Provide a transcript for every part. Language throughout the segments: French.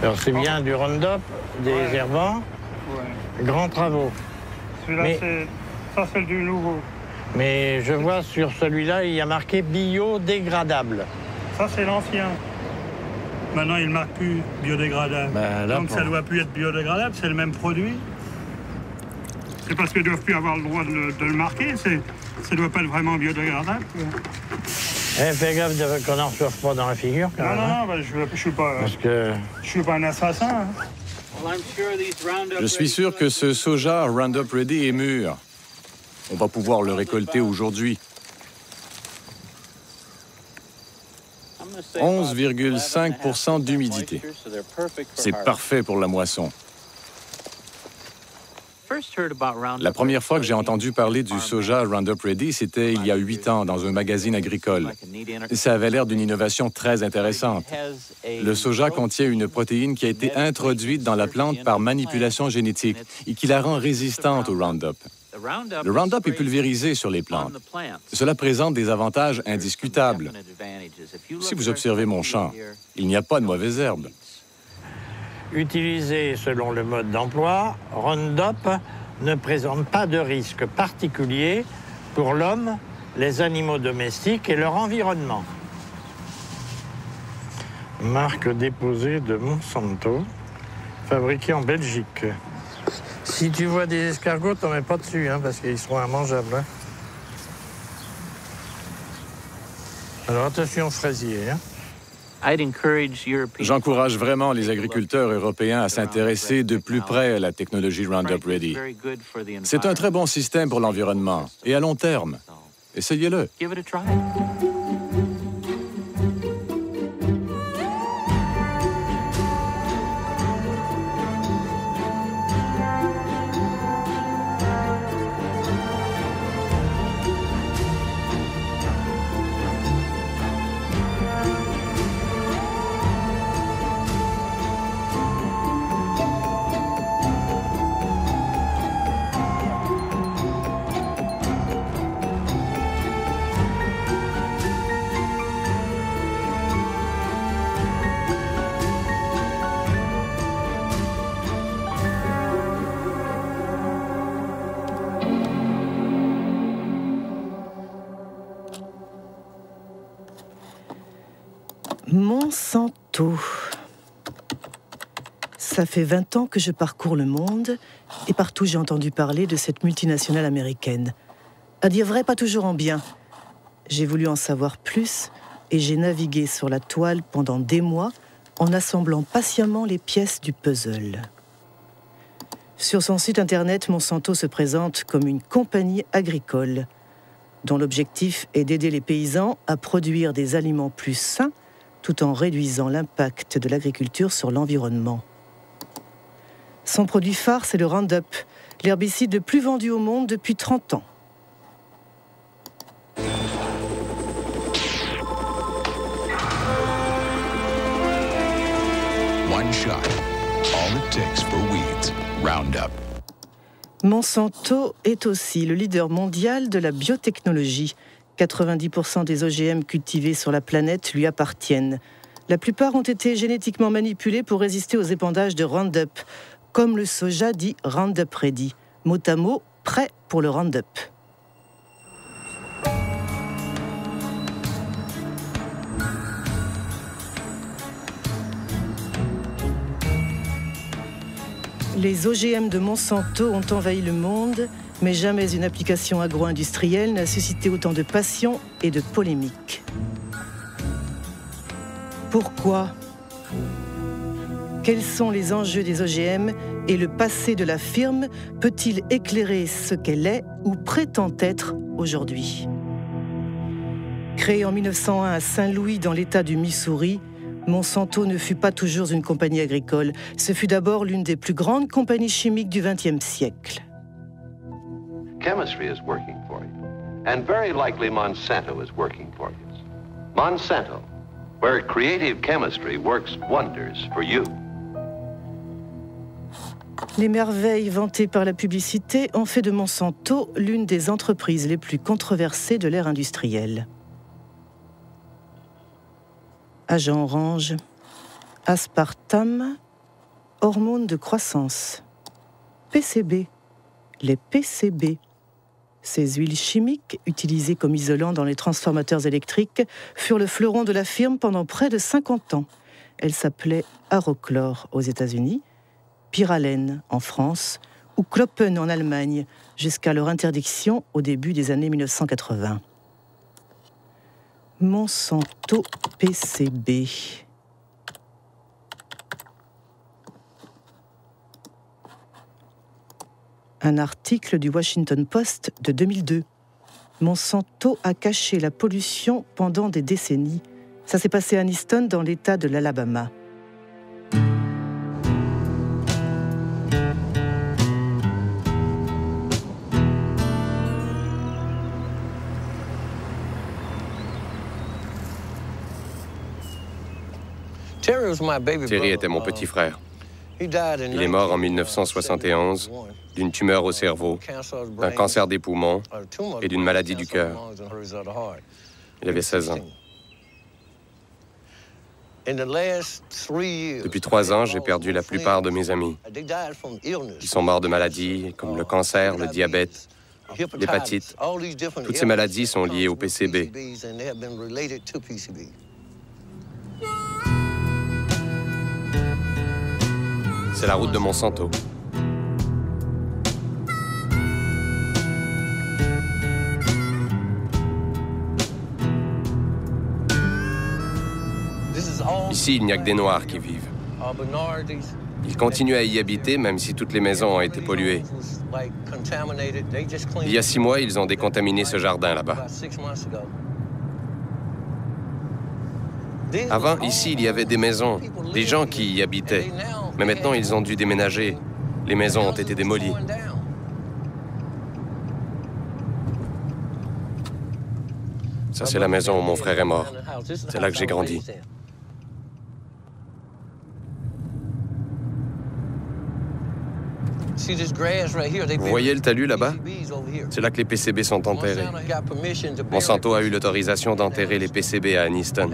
Alors c'est bien du Roundup, des herbants, grands travaux. Celui-là, ça c'est du nouveau. Mais je vois sur celui-là, il y a marqué biodégradable. Ça c'est l'ancien. Maintenant, il ne marque plus biodégradable. Donc ça ne doit plus être biodégradable, c'est le même produit. C'est parce qu'ils ne doivent plus avoir le droit de le marquer, ça ne doit pas être vraiment biodégradable. Fais gaffe qu'on n'en reçoive pas dans la figure. Quand même, non, je ne suis pas un assassin. Je suis sûr que ce soja Roundup Ready est mûr. On va pouvoir le récolter aujourd'hui. 11,5% d'humidité. C'est parfait pour la moisson. La première fois que j'ai entendu parler du soja Roundup Ready, c'était il y a 8 ans dans un magazine agricole. Ça avait l'air d'une innovation très intéressante. Le soja contient une protéine qui a été introduite dans la plante par manipulation génétique et qui la rend résistante au Roundup. Le Roundup est pulvérisé sur les plantes. Cela présente des avantages indiscutables. Si vous observez mon champ, il n'y a pas de mauvaises herbes. Utilisé selon le mode d'emploi, Roundup ne présente pas de risque particulier pour l'homme, les animaux domestiques et leur environnement. Marque déposée de Monsanto, fabriquée en Belgique. Si tu vois des escargots, t'en mets pas dessus, parce qu'ils seront immangeables. Alors attention aux fraisiers. J'encourage vraiment les agriculteurs européens à s'intéresser de plus près à la technologie Roundup Ready. C'est un très bon système pour l'environnement et à long terme. Essayez-le. Monsanto. Ça fait 20 ans que je parcours le monde et partout j'ai entendu parler de cette multinationale américaine. À dire vrai, pas toujours en bien. J'ai voulu en savoir plus et j'ai navigué sur la toile pendant des mois en assemblant patiemment les pièces du puzzle. Sur son site internet, Monsanto se présente comme une compagnie agricole dont l'objectif est d'aider les paysans à produire des aliments plus sains tout en réduisant l'impact de l'agriculture sur l'environnement. Son produit phare, c'est le Roundup, l'herbicide le plus vendu au monde depuis 30 ans. One shot. All it takes for weeds. Roundup. Monsanto est aussi le leader mondial de la biotechnologie. 90% des OGM cultivés sur la planète lui appartiennent. La plupart ont été génétiquement manipulés pour résister aux épandages de Roundup, comme le soja dit Roundup Ready, mot à mot, prêt pour le Roundup. Les OGM de Monsanto ont envahi le monde, mais jamais une application agro-industrielle n'a suscité autant de passion et de polémiques. Pourquoi ? Quels sont les enjeux des OGM et le passé de la firme peut-il éclairer ce qu'elle est ou prétend être aujourd'hui ? Créée en 1901 à Saint-Louis dans l'État du Missouri, Monsanto ne fut pas toujours une compagnie agricole. Ce fut d'abord l'une des plus grandes compagnies chimiques du XXe siècle. Chemistry is working for you, and very likely Monsanto is working for you. Monsanto, where creative chemistry works wonders for you. Les merveilles vantées par la publicité ont fait de Monsanto l'une des entreprises les plus controversées de l'ère industrielle. Agent orange, aspartame, Hormones de croissance. PCB. Les PCB. Ces huiles chimiques, utilisées comme isolants dans les transformateurs électriques, furent le fleuron de la firme pendant près de 50 ans. Elles s'appelaient Arochlor aux États-Unis, Pyralène en France ou Kloppen en Allemagne, jusqu'à leur interdiction au début des années 1980. Monsanto PCB. Un article du Washington Post de 2002. Monsanto a caché la pollution pendant des décennies. Ça s'est passé à Aniston, dans l'État de l'Alabama. Terry était mon petit frère. Il est mort en 1971 d'une tumeur au cerveau, d'un cancer des poumons et d'une maladie du cœur. Il avait 16 ans. Depuis 3 ans, j'ai perdu la plupart de mes amis. Ils sont morts de maladies comme le cancer, le diabète, l'hépatite. Toutes ces maladies sont liées au PCB. C'est la route de Monsanto. Ici, il n'y a que des Noirs qui vivent. Ils continuent à y habiter, même si toutes les maisons ont été polluées. Il y a 6 mois, ils ont décontaminé ce jardin là-bas. Avant, ici, il y avait des maisons, des gens qui y habitaient. Mais maintenant, ils ont dû déménager. Les maisons ont été démolies. Ça, c'est la maison où mon frère est mort. C'est là que j'ai grandi. Vous voyez le talus là-bas? C'est là que les PCB sont enterrés. Monsanto a eu l'autorisation d'enterrer les PCB à Aniston.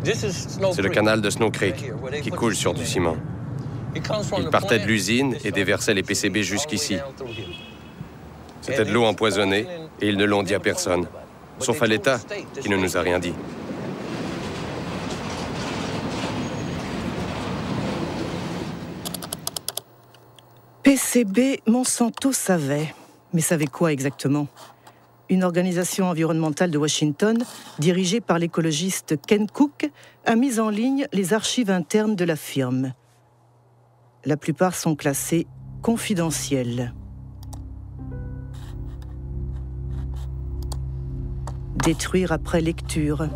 C'est le canal de Snow Creek qui coule sur du ciment. Il partait de l'usine et déversait les PCB jusqu'ici. C'était de l'eau empoisonnée et ils ne l'ont dit à personne, sauf à l'État qui ne nous a rien dit. PCB, Monsanto savait. Mais savait quoi exactement? Une organisation environnementale de Washington, dirigée par l'écologiste Ken Cook, a mis en ligne les archives internes de la firme. La plupart sont classées confidentielles. Détruire après lecture.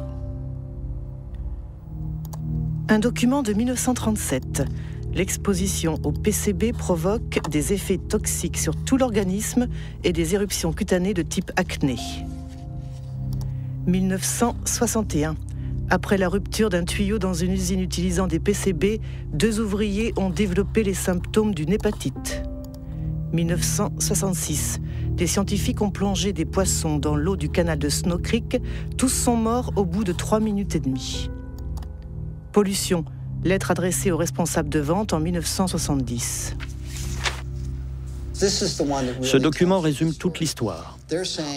Un document de 1937. L'exposition au PCB provoque des effets toxiques sur tout l'organisme et des éruptions cutanées de type acné. 1961. Après la rupture d'un tuyau dans une usine utilisant des PCB, 2 ouvriers ont développé les symptômes d'une hépatite. 1966. Des scientifiques ont plongé des poissons dans l'eau du canal de Snow Creek. Tous sont morts au bout de 3 minutes et demie. Pollution. Lettre adressée aux responsables de vente en 1970. Ce document résume toute l'histoire.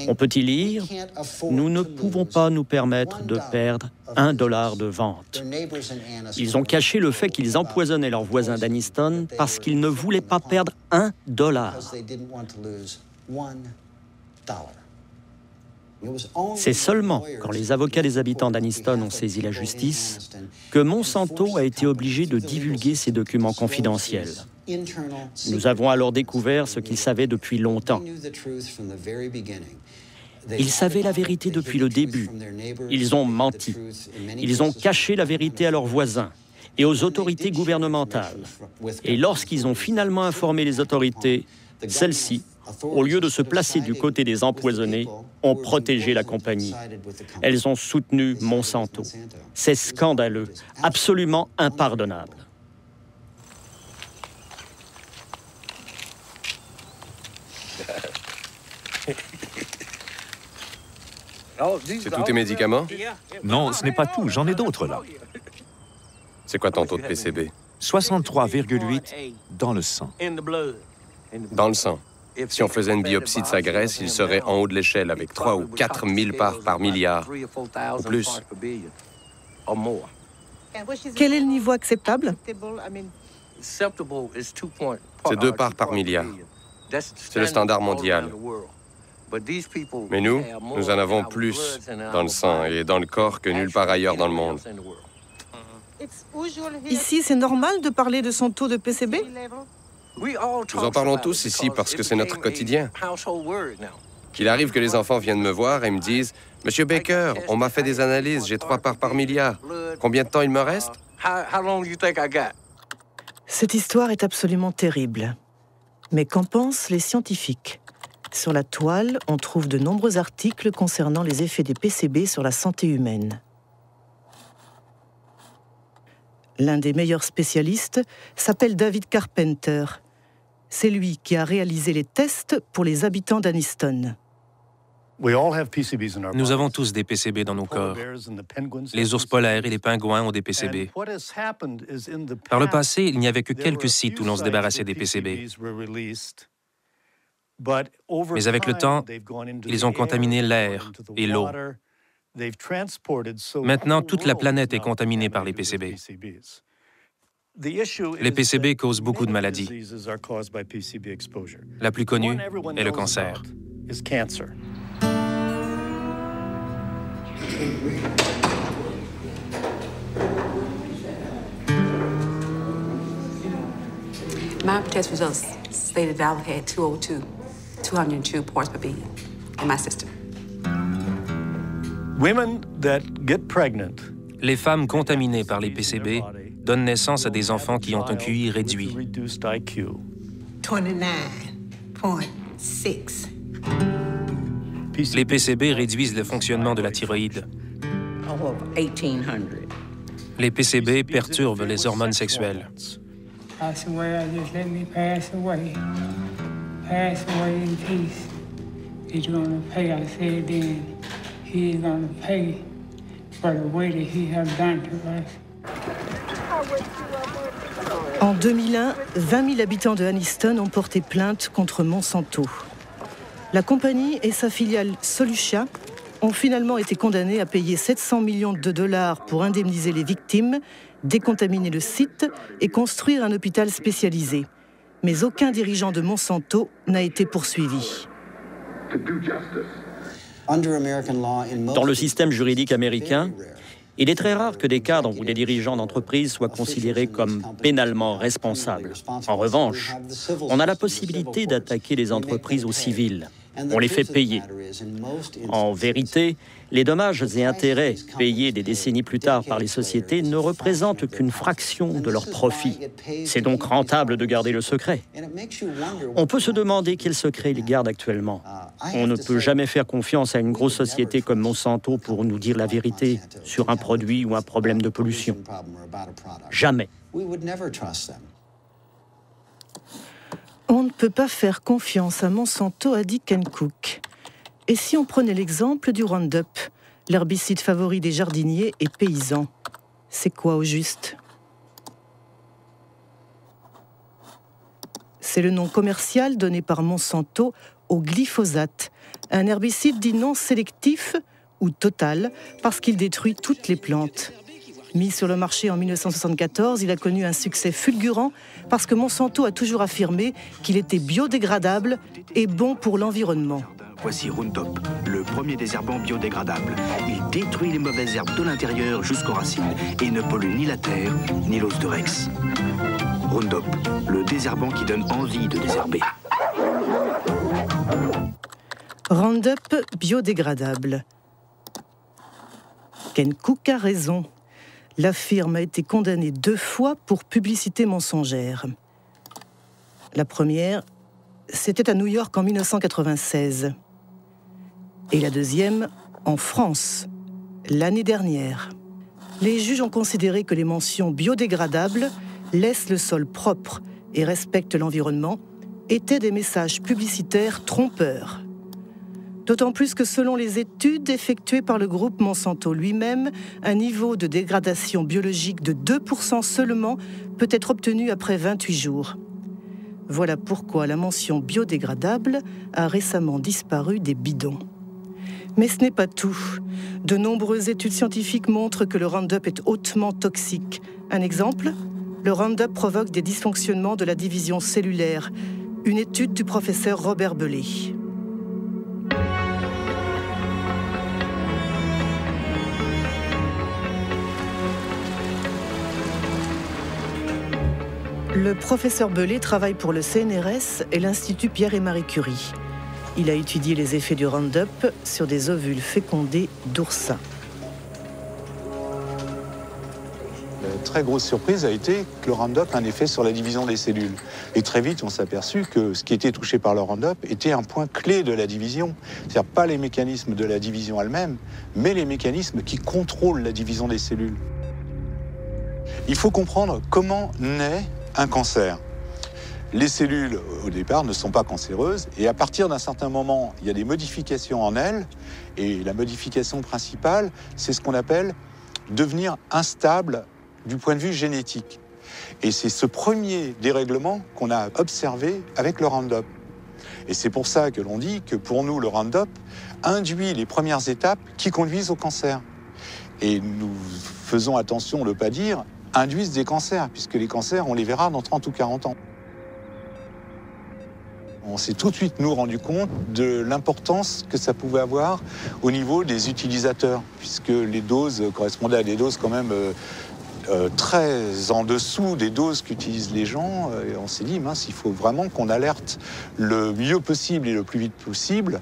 On peut y lire « Nous ne pouvons pas nous permettre de perdre $1 de vente ». Ils ont caché le fait qu'ils empoisonnaient leurs voisins d'Aniston parce qu'ils ne voulaient pas perdre $1. C'est seulement quand les avocats des habitants d'Aniston ont saisi la justice que Monsanto a été obligé de divulguer ces documents confidentiels. Nous avons alors découvert ce qu'ils savaient depuis longtemps. Ils savaient la vérité depuis le début. Ils ont menti. Ils ont caché la vérité à leurs voisins et aux autorités gouvernementales. Et lorsqu'ils ont finalement informé les autorités, celles-ci, au lieu de se placer du côté des empoisonnés, ont protégé la compagnie. Elles ont soutenu Monsanto. C'est scandaleux, absolument impardonnable. C'est tous tes médicaments? Non, ce n'est pas tout. J'en ai d'autres là. C'est quoi ton taux de PCB? 63,8 dans le sang. Dans le sang. Si on faisait une biopsie de sa graisse, il serait en haut de l'échelle avec 3 ou 4 000 parts par milliard, ou plus. Quel est le niveau acceptable? C'est 2 parts par milliard. C'est le standard mondial. Mais nous en avons plus dans le sang et dans le corps que nulle part ailleurs dans le monde. Ici, c'est normal de parler de son taux de PCB? Nous en parlons tous ici parce que c'est notre quotidien. Qu'il arrive que les enfants viennent me voir et me disent « Monsieur Baker, on m'a fait des analyses, j'ai 3 parts par milliard. Combien de temps il me reste? » Cette histoire est absolument terrible. Mais qu'en pensent les scientifiques? Sur la toile, on trouve de nombreux articles concernant les effets des PCB sur la santé humaine. L'un des meilleurs spécialistes s'appelle David Carpenter. C'est lui qui a réalisé les tests pour les habitants d'Anniston. Nous avons tous des PCB dans nos corps. Les ours polaires et les pingouins ont des PCB. Par le passé, il n'y avait que quelques sites où l'on se débarrassait des PCB. Mais avec le temps, ils ont contaminé l'air et l'eau. Maintenant, toute la planète est contaminée par les PCB. Les PCB causent beaucoup de maladies. La plus connue est le cancer. My test results stated that I had 202 parts per billion in my system. Les femmes contaminées par les PCB donnent naissance à des enfants qui ont un QI réduit. 29.6. Les PCB réduisent le fonctionnement de la thyroïde. Les PCB perturbent les hormones sexuelles. Pass away, just let me pass away. Pass away in peace. He's gonna pay, I said then. He's gonna pay for the way that he has done to us. En 2001, 20 000 habitants de Anniston ont porté plainte contre Monsanto. La compagnie et sa filiale Solutia ont finalement été condamnés à payer 700 millions de dollars pour indemniser les victimes, décontaminer le site et construire un hôpital spécialisé. Mais aucun dirigeant de Monsanto n'a été poursuivi. Dans le système juridique américain, il est très rare que des cadres ou des dirigeants d'entreprise soient considérés comme pénalement responsables. En revanche, on a la possibilité d'attaquer les entreprises au civil. On les fait payer. En vérité, les dommages et intérêts payés des décennies plus tard par les sociétés ne représentent qu'une fraction de leurs profits. C'est donc rentable de garder le secret. On peut se demander quel secret ils gardent actuellement. On ne peut jamais faire confiance à une grosse société comme Monsanto pour nous dire la vérité sur un produit ou un problème de pollution. Jamais. On ne peut pas faire confiance à Monsanto, a dit Ken Cook. Et si on prenait l'exemple du Roundup, l'herbicide favori des jardiniers et paysans? C'est quoi au juste? C'est le nom commercial donné par Monsanto au glyphosate, un herbicide dit non sélectif ou total parce qu'il détruit toutes les plantes. Mis sur le marché en 1974, il a connu un succès fulgurant parce que Monsanto a toujours affirmé qu'il était biodégradable et bon pour l'environnement. Voici Roundup, le premier désherbant biodégradable. Il détruit les mauvaises herbes de l'intérieur jusqu'aux racines et ne pollue ni la terre ni l'os de Rex. Roundup, le désherbant qui donne envie de désherber. Roundup biodégradable. Ken Cook a raison. La firme a été condamnée 2 fois pour publicité mensongère. La première, c'était à New York en 1996. Et la deuxième, en France, l'année dernière. Les juges ont considéré que les mentions biodégradables, laissent le sol propre et respectent l'environnement, étaient des messages publicitaires trompeurs. D'autant plus que selon les études effectuées par le groupe Monsanto lui-même, un niveau de dégradation biologique de 2% seulement peut être obtenu après 28 jours. Voilà pourquoi la mention biodégradable a récemment disparu des bidons. Mais ce n'est pas tout. De nombreuses études scientifiques montrent que le Roundup est hautement toxique. Un exemple ? Le Roundup provoque des dysfonctionnements de la division cellulaire. Une étude du professeur Robert Bellet. Le professeur Bellet travaille pour le CNRS et l'Institut Pierre et Marie Curie. Il a étudié les effets du Roundup sur des ovules fécondés d'oursins. La très grosse surprise a été que le Roundup a un effet sur la division des cellules. Et très vite, on s'est aperçu que ce qui était touché par le Roundup était un point clé de la division. C'est-à-dire pas les mécanismes de la division elle-même, mais les mécanismes qui contrôlent la division des cellules. Il faut comprendre comment naît un cancer. Les cellules, au départ, ne sont pas cancéreuses, et à partir d'un certain moment, il y a des modifications en elles, et la modification principale, c'est ce qu'on appelle devenir instable du point de vue génétique. Et c'est ce premier dérèglement qu'on a observé avec le Roundup. Et c'est pour ça que l'on dit que pour nous, le Roundup induit les premières étapes qui conduisent au cancer. Et nous faisons attention de ne pas dire induisent des cancers, puisque les cancers, on les verra dans 30 ou 40 ans. On s'est tout de suite, nous, rendu compte de l'importance que ça pouvait avoir au niveau des utilisateurs, puisque les doses correspondaient à des doses quand même très en dessous des doses qu'utilisent les gens. Et on s'est dit, mince, il faut vraiment qu'on alerte le mieux possible et le plus vite possible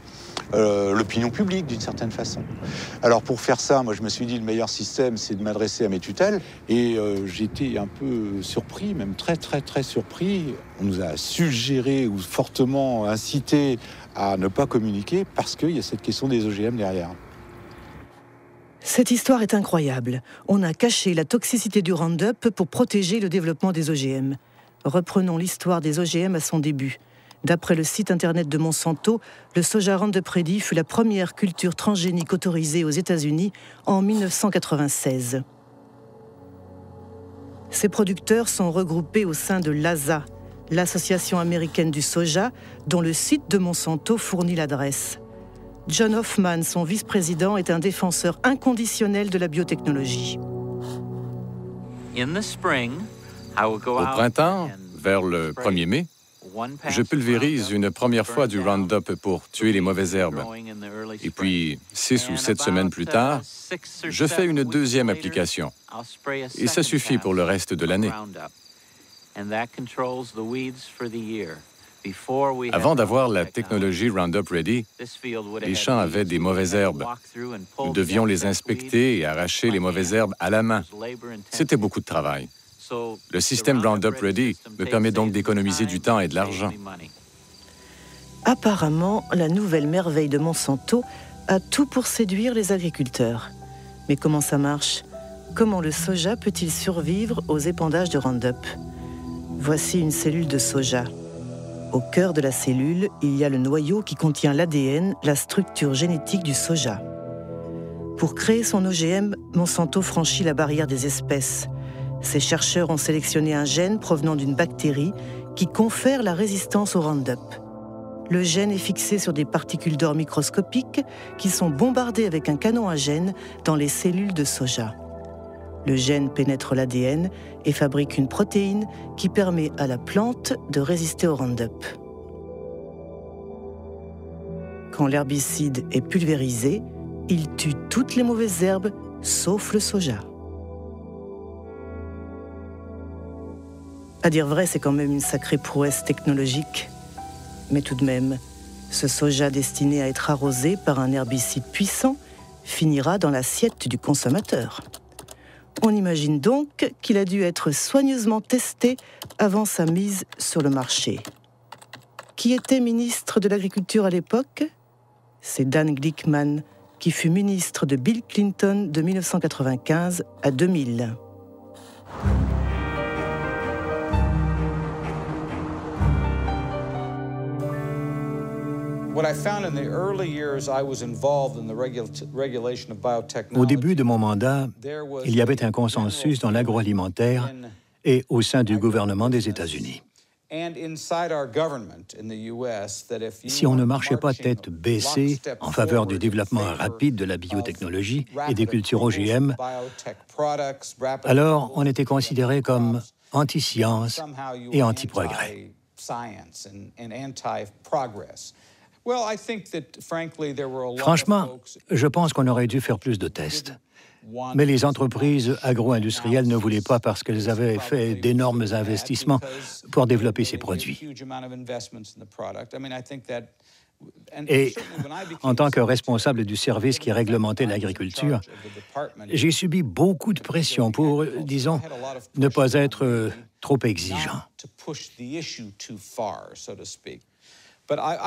l'opinion publique, d'une certaine façon. Alors pour faire ça, moi je me suis dit, le meilleur système, c'est de m'adresser à mes tutelles. Et j'étais un peu surpris, même très surpris. On nous a suggéré ou fortement incité à ne pas communiquer parce qu'il y a cette question des OGM derrière. Cette histoire est incroyable. On a caché la toxicité du Roundup pour protéger le développement des OGM. Reprenons l'histoire des OGM à son début. D'après le site internet de Monsanto, le soja Roundup Ready fut la première culture transgénique autorisée aux États-Unis en 1996. Ces producteurs sont regroupés au sein de l'ASA, l'Association américaine du soja, dont le site de Monsanto fournit l'adresse. John Hoffman, son vice-président, est un défenseur inconditionnel de la biotechnologie. Au printemps, vers le 1er mai, je pulvérise une première fois du Roundup pour tuer les mauvaises herbes. Et puis, 6 ou 7 semaines plus tard, je fais une deuxième application. Et ça suffit pour le reste de l'année. Avant d'avoir la technologie Roundup Ready, les champs avaient des mauvaises herbes. Nous devions les inspecter et arracher les mauvaises herbes à la main. C'était beaucoup de travail. Le système Roundup Ready me permet donc d'économiser du temps et de l'argent. Apparemment, la nouvelle merveille de Monsanto a tout pour séduire les agriculteurs. Mais comment ça marche ? Comment le soja peut-il survivre aux épandages de Roundup ? Voici une cellule de soja. Au cœur de la cellule, il y a le noyau qui contient l'ADN, la structure génétique du soja. Pour créer son OGM, Monsanto franchit la barrière des espèces. Ces chercheurs ont sélectionné un gène provenant d'une bactérie qui confère la résistance au Roundup. Le gène est fixé sur des particules d'or microscopiques qui sont bombardées avec un canon à gènes dans les cellules de soja. Le gène pénètre l'ADN et fabrique une protéine qui permet à la plante de résister au Roundup. Quand l'herbicide est pulvérisé, il tue toutes les mauvaises herbes, sauf le soja. À dire vrai, c'est quand même une sacrée prouesse technologique. Mais tout de même, ce soja destiné à être arrosé par un herbicide puissant finira dans l'assiette du consommateur. On imagine donc qu'il a dû être soigneusement testé avant sa mise sur le marché. Qui était ministre de l'Agriculture à l'époque ? C'est Dan Glickman, qui fut ministre de Bill Clinton de 1995 à 2000. Au début de mon mandat, il y avait un consensus dans l'agroalimentaire et au sein du gouvernement des États-Unis. Si on ne marchait pas tête baissée en faveur du développement rapide de la biotechnologie et des cultures OGM, alors on était considéré comme anti-science et anti-progrès. Franchement, je pense qu'on aurait dû faire plus de tests. Mais les entreprises agro-industrielles ne voulaient pas parce qu'elles avaient fait d'énormes investissements pour développer ces produits. Et en tant que responsable du service qui réglementait l'agriculture, j'ai subi beaucoup de pression pour, disons, ne pas être trop exigeant.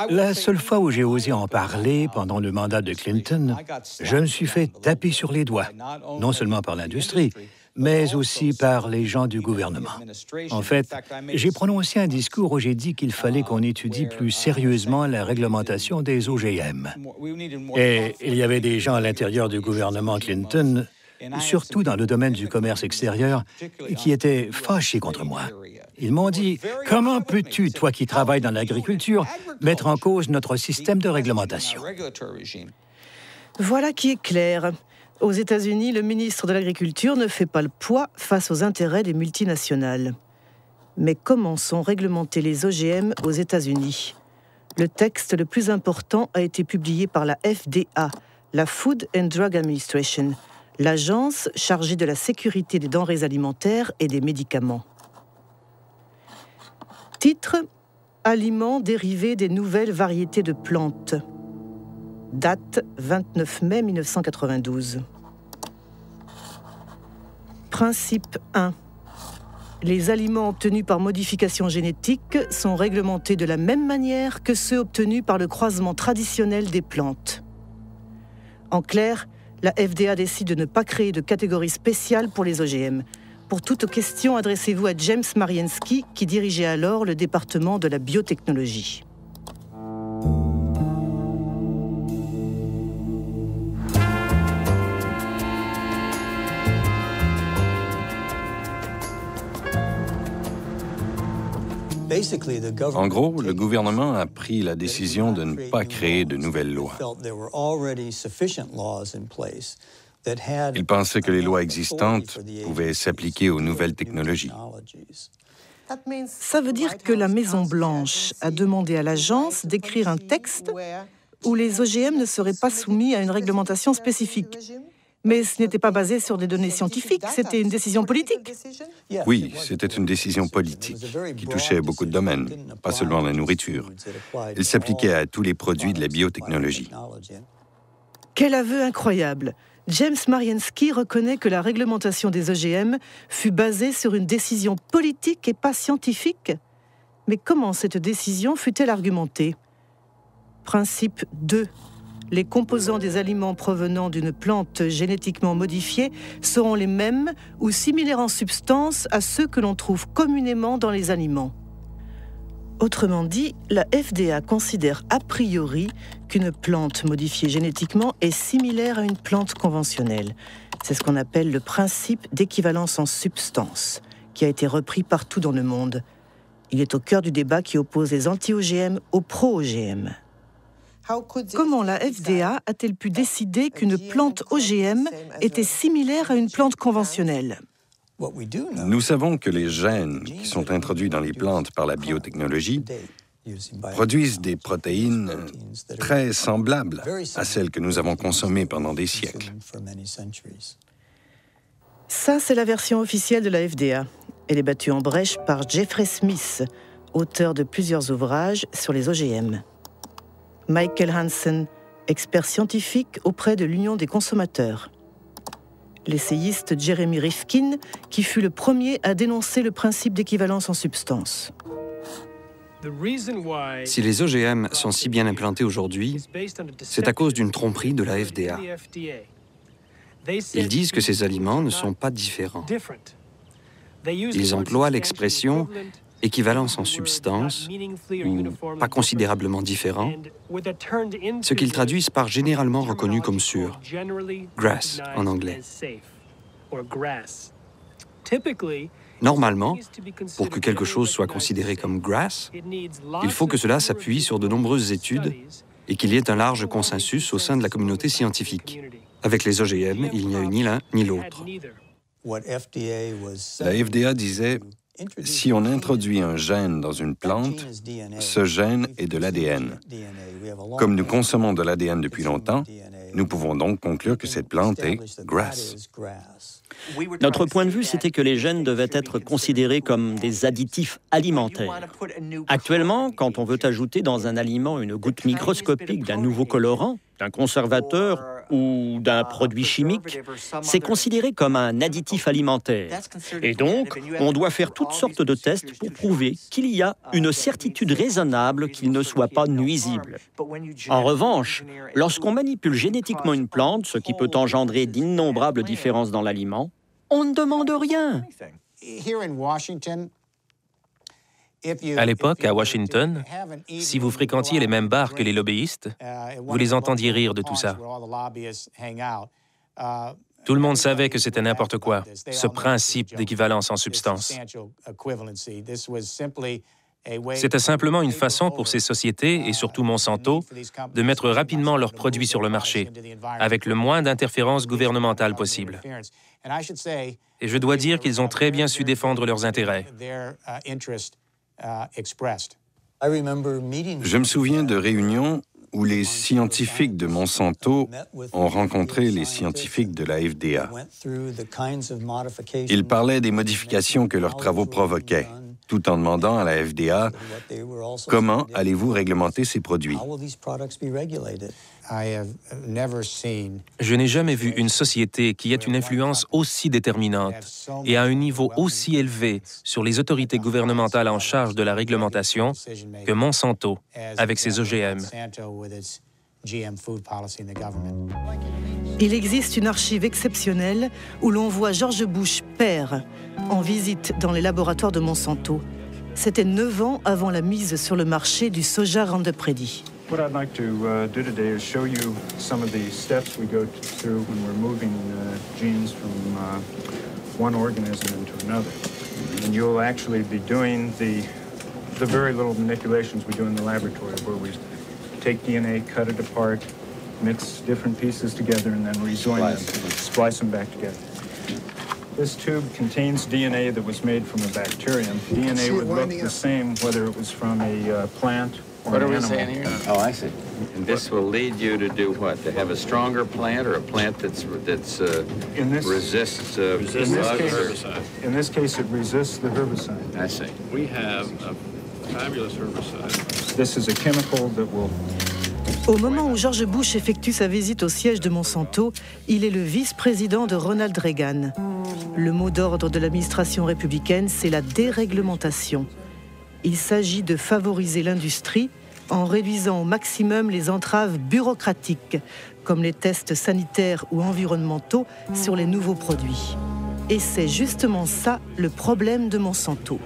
La seule fois où j'ai osé en parler pendant le mandat de Clinton, je me suis fait taper sur les doigts, non seulement par l'industrie, mais aussi par les gens du gouvernement. En fait, j'ai prononcé un discours où j'ai dit qu'il fallait qu'on étudie plus sérieusement la réglementation des OGM. Et il y avait des gens à l'intérieur du gouvernement Clinton, surtout dans le domaine du commerce extérieur, qui étaient fâchés contre moi. Ils m'ont dit « Comment peux-tu, toi qui travailles dans l'agriculture, mettre en cause notre système de réglementation ?» Voilà qui est clair. Aux États-Unis, le ministre de l'Agriculture ne fait pas le poids face aux intérêts des multinationales. Mais comment sont réglementés les OGM aux États-Unis? Le texte le plus important a été publié par la FDA, la Food and Drug Administration, l'agence chargée de la sécurité des denrées alimentaires et des médicaments. Titre: Aliments dérivés des nouvelles variétés de plantes. Date: 29 mai 1992. Principe 1. Les aliments obtenus par modification génétique sont réglementés de la même manière que ceux obtenus par le croisement traditionnel des plantes. En clair, la FDA décide de ne pas créer de catégorie spéciale pour les OGM. Pour toute question, adressez-vous à James Mariensky, qui dirigeait alors le département de la biotechnologie. En gros, le gouvernement a pris la décision de ne pas créer de nouvelles lois. Il pensait que les lois existantes pouvaient s'appliquer aux nouvelles technologies. Ça veut dire que la Maison-Blanche a demandé à l'agence d'écrire un texte où les OGM ne seraient pas soumis à une réglementation spécifique. Mais ce n'était pas basé sur des données scientifiques, c'était une décision politique. Oui, c'était une décision politique qui touchait beaucoup de domaines, pas seulement la nourriture. Elle s'appliquait à tous les produits de la biotechnologie. Quel aveu incroyable! James Mariensky reconnaît que la réglementation des OGM fut basée sur une décision politique et pas scientifique. Mais comment cette décision fut-elle argumentée? Principe 2. Les composants des aliments provenant d'une plante génétiquement modifiée seront les mêmes ou similaires en substance à ceux que l'on trouve communément dans les aliments. Autrement dit, la FDA considère a priori qu'une plante modifiée génétiquement est similaire à une plante conventionnelle. C'est ce qu'on appelle le principe d'équivalence en substance, qui a été repris partout dans le monde. Il est au cœur du débat qui oppose les anti-OGM aux pro-OGM. Comment la FDA a-t-elle pu décider qu'une plante OGM était similaire à une plante conventionnelle? Nous savons que les gènes qui sont introduits dans les plantes par la biotechnologie produisent des protéines très semblables à celles que nous avons consommées pendant des siècles. Ça, c'est la version officielle de la FDA. Elle est battue en brèche par Jeffrey Smith, auteur de plusieurs ouvrages sur les OGM. Michael Hansen, expert scientifique auprès de l'Union des consommateurs. L'essayiste Jeremy Rifkin, qui fut le premier à dénoncer le principe d'équivalence en substance. Si les OGM sont si bien implantés aujourd'hui, c'est à cause d'une tromperie de la FDA. Ils disent que ces aliments ne sont pas différents. Ils emploient l'expression équivalence en substance, ou pas considérablement différent, ce qu'ils traduisent par généralement reconnu comme sûr, GRAS en anglais. Normalement, pour que quelque chose soit considéré comme GRAS, il faut que cela s'appuie sur de nombreuses études et qu'il y ait un large consensus au sein de la communauté scientifique. Avec les OGM, il n'y a eu ni l'un ni l'autre. La FDA disait, si on introduit un gène dans une plante, ce gène est de l'ADN. Comme nous consommons de l'ADN depuis longtemps, nous pouvons donc conclure que cette plante est GRAS. Notre point de vue, c'était que les gènes devaient être considérés comme des additifs alimentaires. Actuellement, quand on veut ajouter dans un aliment une goutte microscopique d'un nouveau colorant, d'un conservateur ou d'un produit chimique, c'est considéré comme un additif alimentaire. Et donc, on doit faire toutes sortes de tests pour prouver qu'il y a une certitude raisonnable qu'il ne soit pas nuisible. En revanche, lorsqu'on manipule génétiquement une plante, ce qui peut engendrer d'innombrables différences dans l'aliment, on ne demande rien. À l'époque, à Washington, si vous fréquentiez les mêmes bars que les lobbyistes, vous les entendiez rire de tout ça. Tout le monde savait que c'était n'importe quoi, ce principe d'équivalence en substance. C'était simplement une façon pour ces sociétés, et surtout Monsanto, de mettre rapidement leurs produits sur le marché, avec le moins d'interférences gouvernementales possible. Et je dois dire qu'ils ont très bien su défendre leurs intérêts. Je me souviens de réunions où les scientifiques de Monsanto ont rencontré les scientifiques de la FDA. Ils parlaient des modifications que leurs travaux provoquaient, tout en demandant à la FDA « Comment allez-vous réglementer ces produits ?» Je n'ai jamais vu une société qui ait une influence aussi déterminante et à un niveau aussi élevé sur les autorités gouvernementales en charge de la réglementation que Monsanto avec ses OGM. Il existe une archive exceptionnelle où l'on voit George Bush, père, en visite dans les laboratoires de Monsanto. C'était 9 ans avant la mise sur le marché du soja Roundup Ready. What I'd like to do today is show you some of the steps we go through when we're moving genes from one organism into another. And you'll actually be doing the very little manipulations we do in the laboratory, where we take DNA, cut it apart, mix different pieces together, and then rejoin them, splice them back together. This tube contains DNA that was made from a bacterium. DNA would look the same whether it was from a plant. What are we saying here? Oh, I see. And this will lead you to do what? To have a stronger plant or a plant that's resists herbicide? In this case, it resists the herbicide. I see. We have a fabulous herbicide. This is a chemical that will... Au moment où George Bush effectue sa visite au siège de Monsanto, il est le vice-président de Ronald Reagan. Le mot d'ordre de l'administration républicaine, c'est la déréglementation. Il s'agit de favoriser l'industrie en réduisant au maximum les entraves bureaucratiques, comme les tests sanitaires ou environnementaux sur les nouveaux produits. Et c'est justement ça le problème de Monsanto.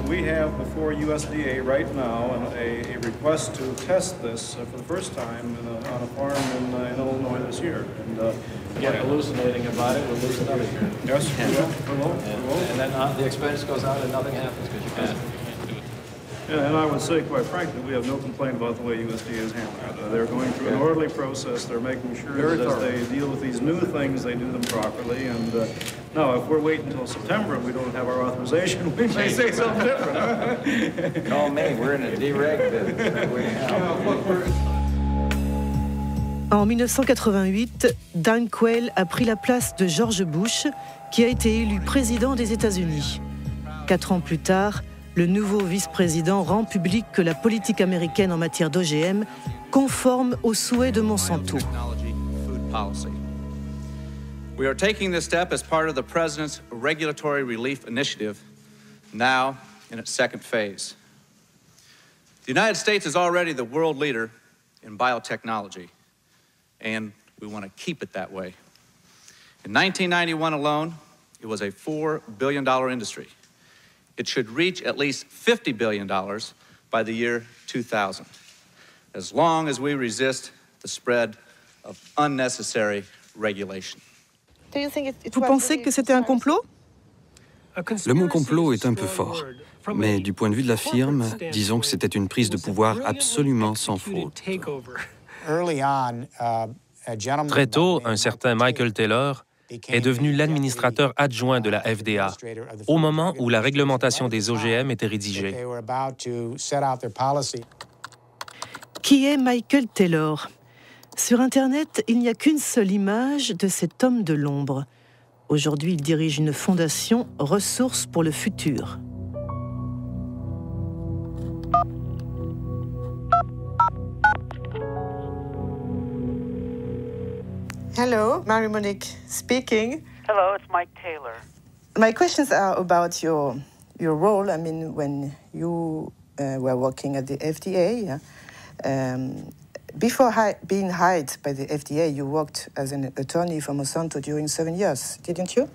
We have before USDA right now a request to test this for the first time on a farm in Illinois this year. And get hallucinating about it, we'll lose another year. Yes, we will. And then the expense goes out and nothing happens because you can't do it. Yeah, and I would say, quite frankly, we have no complaint about the way USDA is handling it. They're going through an orderly process. They're making sure that as they deal with these new things, they do them properly. And now, if we're waiting until September and we don't have our authorization, we may say something different. Huh? Call me. We're in a dereg business. En 1988, Dan Quayle a pris la place de George Bush, qui a été élu président des États-Unis. 4 ans plus tard, le nouveau vice-président rend public que la politique américaine en matière d'OGM conforme aux souhaits de Monsanto. We are taking this step as part of the President's Regulatory Relief Initiative, now in its second phase. The United States is already the world leader in biotechnology, and we want to keep it that way. In 1991 alone, it was a $4 billion industry. it should reach at least $50 billion by the year 2000, as long as we resist the spread of unnecessary regulation. Vous pensez que c'était un complot? Le mot complot est un peu fort, mais du point de vue de la firme, disons que c'était une prise de pouvoir absolument sans faute. Très tôt, un certain Michael Taylor est devenu l'administrateur adjoint de la FDA au moment où la réglementation des OGM était rédigée. Qui est Michael Taylor? Sur Internet, il n'y a qu'une seule image de cet homme de l'ombre. Aujourd'hui, il dirige une fondation Ressources pour le futur. Hello, Marie-Monique speaking. Hello, it's Mike Taylor. My questions are about your role. I mean, when you were working at the FDA, before being hired by the FDA, you worked as an attorney for Monsanto during 7 years, didn't you?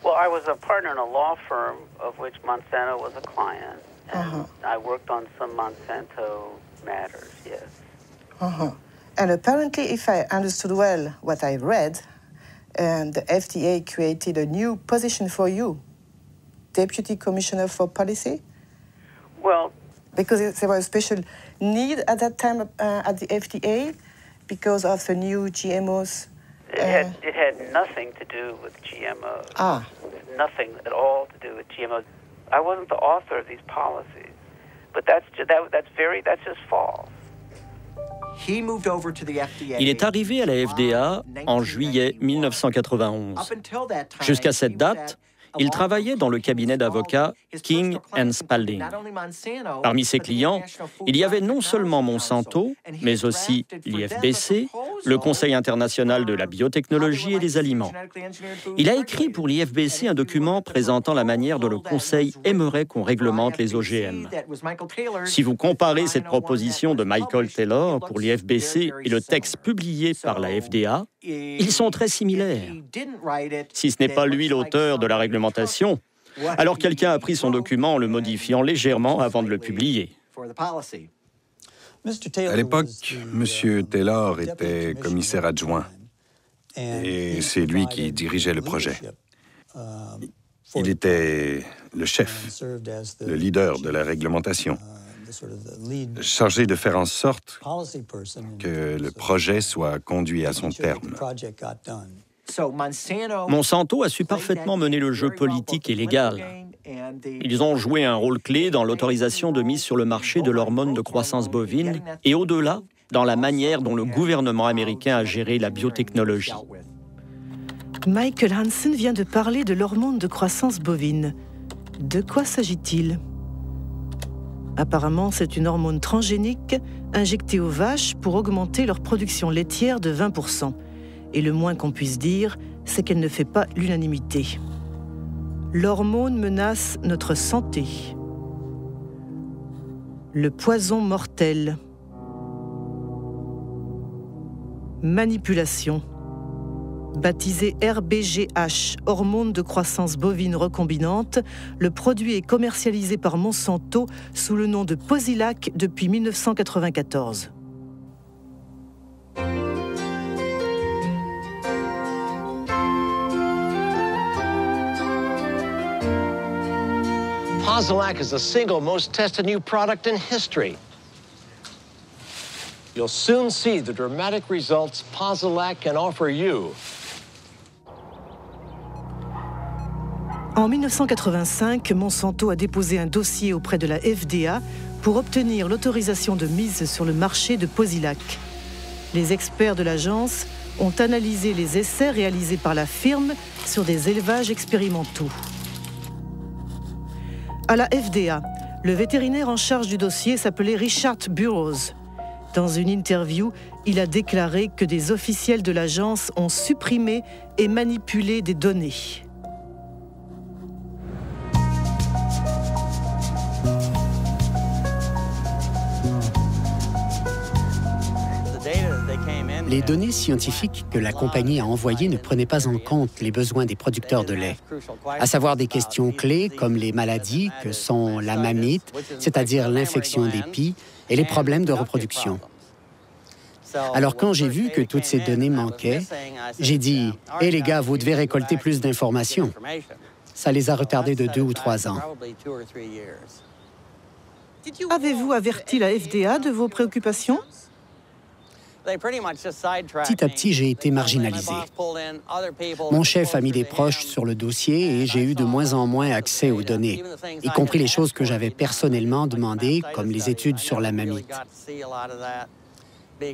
Well, I was a partner in a law firm of which Monsanto was a client, and I worked on some Monsanto matters, yes. And apparently, if I understood well what I read, the FDA created a new position for you, Deputy Commissioner for Policy? Well, because there was a special need at that time at the FDA because of the new GMOs? It had nothing to do with GMOs. Nothing at all to do with GMOs. I wasn't the author of these policies, but that's just false. Il est arrivé à la FDA en juillet 1991. Jusqu'à cette date, il travaillait dans le cabinet d'avocats King & Spalding. Parmi ses clients, il y avait non seulement Monsanto, mais aussi l'IFBC, le Conseil international de la biotechnologie et des aliments. Il a écrit pour l'IFBC un document présentant la manière dont le Conseil aimerait qu'on réglemente les OGM. Si vous comparez cette proposition de Michael Taylor pour l'IFBC et le texte publié par la FDA, ils sont très similaires. Si ce n'est pas lui l'auteur de la réglementation, alors quelqu'un a pris son document en le modifiant légèrement avant de le publier. À l'époque, M. Taylor était commissaire adjoint et c'est lui qui dirigeait le projet. Il était le chef, le leader de la réglementation, chargé de faire en sorte que le projet soit conduit à son terme. Monsanto a su parfaitement mener le jeu politique et légal. Ils ont joué un rôle clé dans l'autorisation de mise sur le marché de l'hormone de croissance bovine et au-delà, dans la manière dont le gouvernement américain a géré la biotechnologie. Michael Hansen vient de parler de l'hormone de croissance bovine. De quoi s'agit-il? Apparemment, c'est une hormone transgénique injectée aux vaches pour augmenter leur production laitière de 20%. Et le moins qu'on puisse dire, c'est qu'elle ne fait pas l'unanimité. L'hormone menace notre santé. Le poison mortel. Manipulation. Baptisé RBGH, hormone de croissance bovine recombinante, le produit est commercialisé par Monsanto sous le nom de Posilac depuis 1994. Posilac is the single most tested new product in history. You'll soon see the dramatic results Posilac can offer you. En 1985, Monsanto a déposé un dossier auprès de la FDA pour obtenir l'autorisation de mise sur le marché de Posilac. Les experts de l'agence ont analysé les essais réalisés par la firme sur des élevages expérimentaux. À la FDA, le vétérinaire en charge du dossier s'appelait Richard Burroughs. Dans une interview, il a déclaré que des officiels de l'agence ont supprimé et manipulé des données. Les données scientifiques que la compagnie a envoyées ne prenaient pas en compte les besoins des producteurs de lait, à savoir des questions clés comme les maladies que sont la mamite, c'est-à-dire l'infection des pies, et les problèmes de reproduction. Alors quand j'ai vu que toutes ces données manquaient, j'ai dit « Hé les gars, vous devez récolter plus d'informations ». Ça les a retardés de 2 ou 3 ans. Avez-vous averti la FDA de vos préoccupations? Petit à petit, j'ai été marginalisé. Mon chef a mis des proches sur le dossier et j'ai eu de moins en moins accès aux données, y compris les choses que j'avais personnellement demandées, comme les études sur la mamite.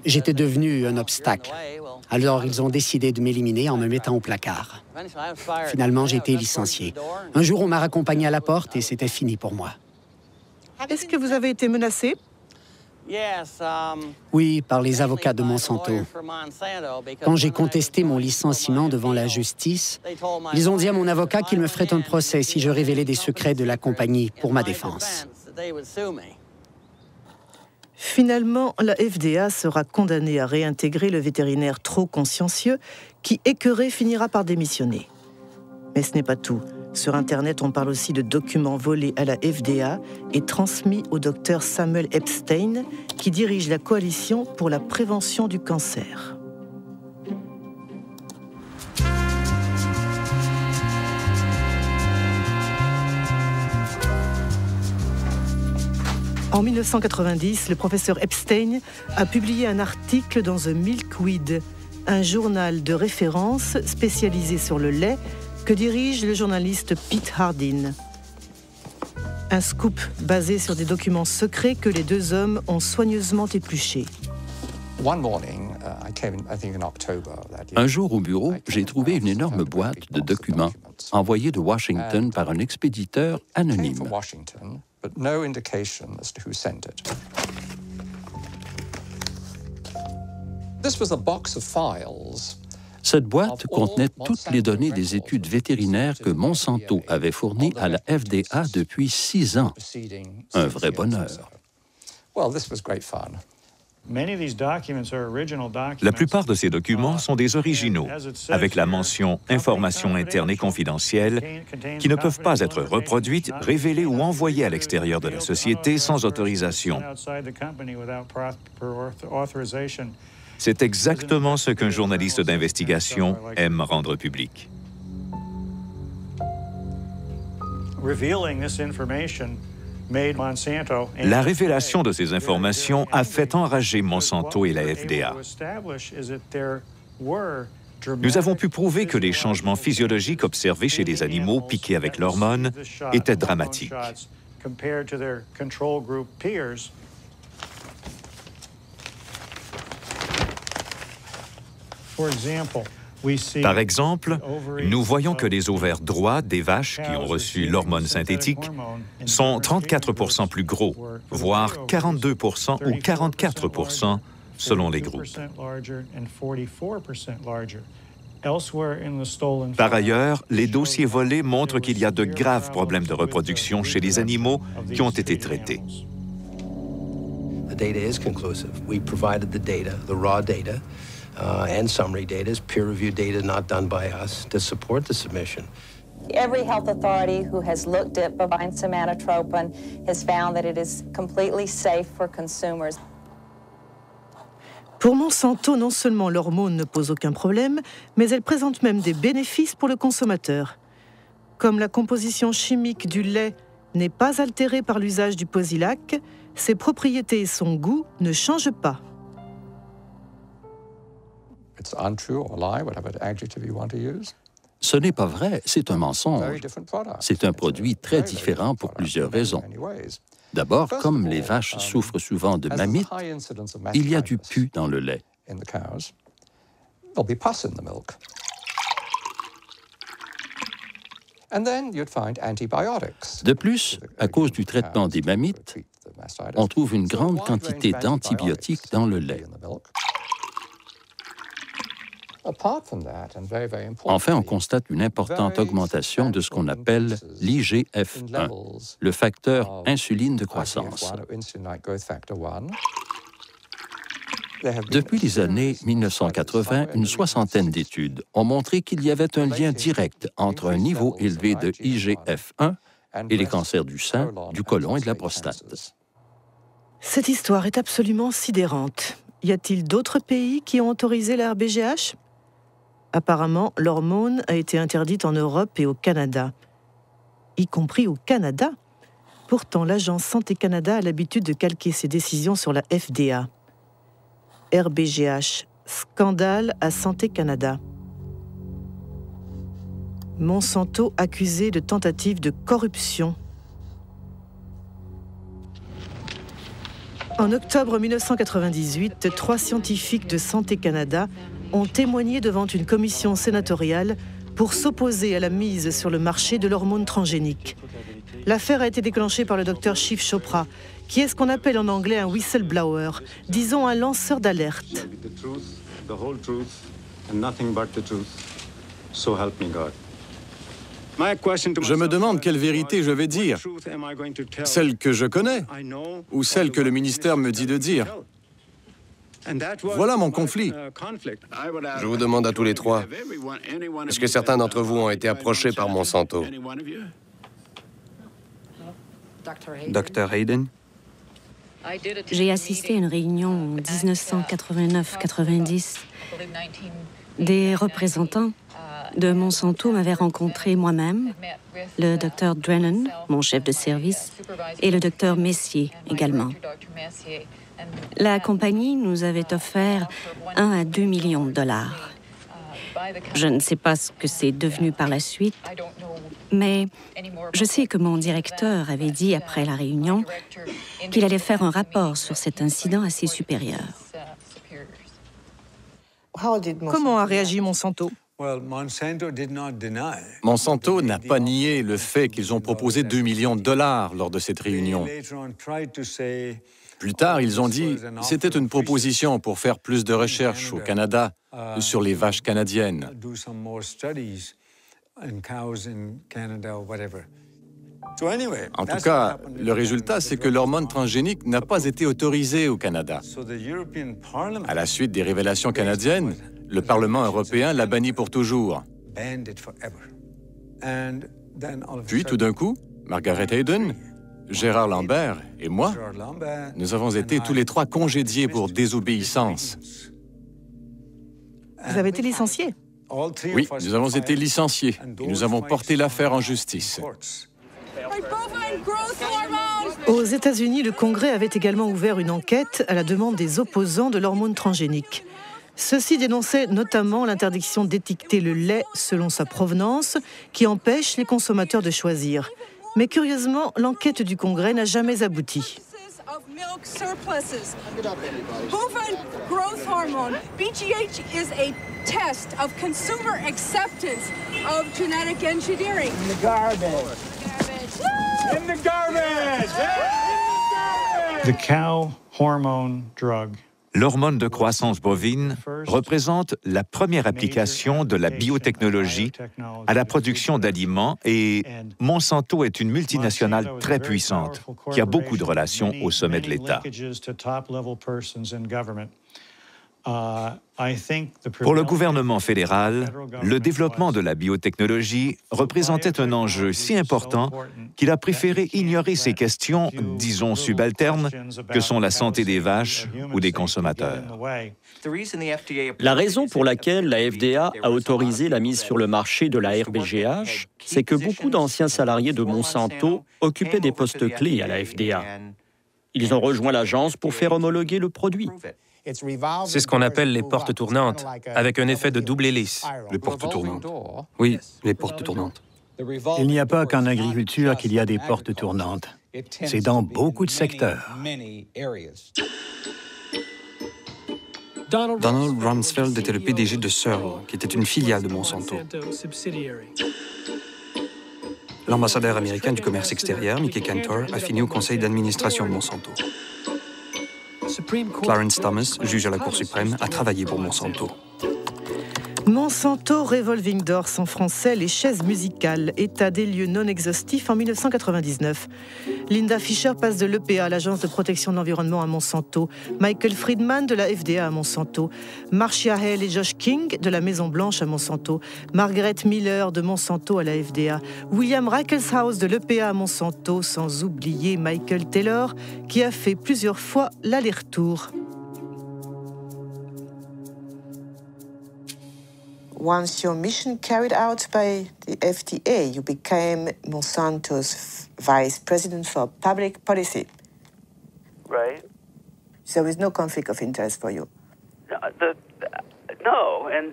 J'étais devenu un obstacle. Alors, ils ont décidé de m'éliminer en me mettant au placard. Finalement, j'ai été licencié. Un jour, on m'a raccompagné à la porte et c'était fini pour moi. Est-ce que vous avez été menacé? Oui, par les avocats de Monsanto. Quand j'ai contesté mon licenciement devant la justice, ils ont dit à mon avocat qu'il me ferait un procès si je révélais des secrets de la compagnie pour ma défense. Finalement, la FDA sera condamnée à réintégrer le vétérinaire trop consciencieux qui, écœuré, finira par démissionner. Mais ce n'est pas tout. Sur Internet, on parle aussi de documents volés à la FDA et transmis au docteur Samuel Epstein, qui dirige la coalition pour la prévention du cancer. En 1990, le professeur Epstein a publié un article dans The Milkweed, un journal de référence spécialisé sur le lait que dirige le journaliste Pete Hardin. Un scoop basé sur des documents secrets que les deux hommes ont soigneusement épluchés. Un jour au bureau, j'ai trouvé une énorme boîte de documents envoyée de Washington par un expéditeur anonyme. Cette boîte contenait toutes les données des études vétérinaires que Monsanto avait fournies à la FDA depuis 6 ans. Un vrai bonheur. La plupart de ces documents sont des originaux, avec la mention « Informations internes et confidentielles » qui ne peuvent pas être reproduites, révélées ou envoyées à l'extérieur de la société sans autorisation. C'est exactement ce qu'un journaliste d'investigation aime rendre public. La révélation de ces informations a fait enrager Monsanto et la FDA. Nous avons pu prouver que les changements physiologiques observés chez les animaux piqués avec l'hormone étaient dramatiques. Par exemple, nous voyons que les ovaires droits des vaches qui ont reçu l'hormone synthétique sont 34% plus gros, voire 42% ou 44% selon les groupes. Par ailleurs, les dossiers volés montrent qu'il y a de graves problèmes de reproduction chez les animaux qui ont été traités. The data is conclusive. We provided the data, the raw data, and summary data is peer-reviewed data not done by us to support the submission. Every health authority who has looked at bovine somatotropin has found that it is completely safe for consumers. Pour Monsanto, non seulement l'hormone ne pose aucun problème, mais elle présente même des bénéfices pour le consommateur. Comme la composition chimique du lait n'est pas altérée par l'usage du Posilac, ses propriétés et son goût ne changent pas. Ce n'est pas vrai, c'est un mensonge. C'est un produit très différent pour plusieurs raisons. D'abord, comme les vaches souffrent souvent de mamite, il y a du pus dans le lait. De plus, à cause du traitement des mammites, on trouve une grande quantité d'antibiotiques dans le lait. Enfin, on constate une importante augmentation de ce qu'on appelle l'IGF-1, le facteur insuline de croissance. Depuis les années 1980, une soixantaine d'études ont montré qu'il y avait un lien direct entre un niveau élevé de IGF-1 et les cancers du sein, du côlon et de la prostate. Cette histoire est absolument sidérante. Y a-t-il d'autres pays qui ont autorisé la RBGH? Apparemment, l'hormone a été interdite en Europe et au Canada. Y compris au Canada? Pourtant, l'Agence Santé Canada a l'habitude de calquer ses décisions sur la FDA. RBGH, scandale à Santé Canada. Monsanto accusé de tentative de corruption. En octobre 1998, 3 scientifiques de Santé Canada ont témoigné devant une commission sénatoriale pour s'opposer à la mise sur le marché de l'hormone transgénique. L'affaire a été déclenchée par le docteur Shiv Chopra, qui est ce qu'on appelle en anglais un whistleblower, disons un lanceur d'alerte. Je me demande quelle vérité je vais dire. Celle que je connais ou celle que le ministère me dit de dire. Voilà mon conflit. Je vous demande à tous les trois, est-ce que certains d'entre vous ont été approchés par Monsanto? Dr. Hayden? J'ai assisté à une réunion en 1989-90. Des représentants de Monsanto m'avaient rencontré moi-même, le Dr. Drennan, mon chef de service, et le Dr. Messier également. La compagnie nous avait offert 1 à 2 millions de dollars. Je ne sais pas ce que c'est devenu par la suite, mais je sais que mon directeur avait dit après la réunion qu'il allait faire un rapport sur cet incident à ses supérieurs. Comment a réagi Monsanto? Monsanto n'a pas nié le fait qu'ils ont proposé 2 millions de dollars lors de cette réunion. Plus tard, ils ont dit que c'était une proposition pour faire plus de recherches au Canada sur les vaches canadiennes. En tout cas, le résultat, c'est que l'hormone transgénique n'a pas été autorisée au Canada. À la suite des révélations canadiennes, le Parlement européen l'a banni pour toujours. Puis, tout d'un coup, Margaret Hayden, Gérard Lambert et moi, nous avons été tous les trois congédiés pour désobéissance. Vous avez été licencié? Oui, nous avons été licenciés et nous avons porté l'affaire en justice. Aux États-Unis, le Congrès avait également ouvert une enquête à la demande des opposants de l'hormone transgénique. Ceux-ci dénonçaient notamment l'interdiction d'étiqueter le lait selon sa provenance, qui empêche les consommateurs de choisir. Mais curieusement, l'enquête du Congrès n'a jamais abouti. Bovine growth hormone, BGH, is a test of consumer acceptance of genetic engineering. In the garbage. In the garbage! The cow hormone drug. L'hormone de croissance bovine représente la première application de la biotechnologie à la production d'aliments et Monsanto est une multinationale très puissante qui a beaucoup de relations au sommet de l'État. Pour le gouvernement fédéral, le développement de la biotechnologie représentait un enjeu si important qu'il a préféré ignorer ces questions, disons subalternes, que sont la santé des vaches ou des consommateurs. La raison pour laquelle la FDA a autorisé la mise sur le marché de la RBGH, c'est que beaucoup d'anciens salariés de Monsanto occupaient des postes clés à la FDA. Ils ont rejoint l'agence pour faire homologuer le produit. C'est ce qu'on appelle les portes tournantes, avec un effet de double hélice. Les portes tournantes. Oui, les portes tournantes. Il n'y a pas qu'en agriculture qu'il y a des portes tournantes. C'est dans beaucoup de secteurs. Donald Rumsfeld était le PDG de Searle, qui était une filiale de Monsanto. L'ambassadeur américain du commerce extérieur, Mickey Cantor, a fini au conseil d'administration de Monsanto. Clarence Thomas, juge à la Cour suprême, a travaillé pour Monsanto. Monsanto Revolving Doors, en français les chaises musicales, état des lieux non exhaustif en 1999. Linda Fisher passe de l'EPA, l'Agence de protection de l'environnement, à Monsanto. Michael Friedman de la FDA à Monsanto. Marcia Hale et Josh King de la Maison Blanche à Monsanto. Margaret Miller de Monsanto à la FDA. William Rickelshaus de l'EPA à Monsanto, sans oublier Michael Taylor qui a fait plusieurs fois l'aller-retour. Once your mission carried out by the FDA, you became Monsanto's vice president for public policy. Right. So there is no conflict of interest for you. No, and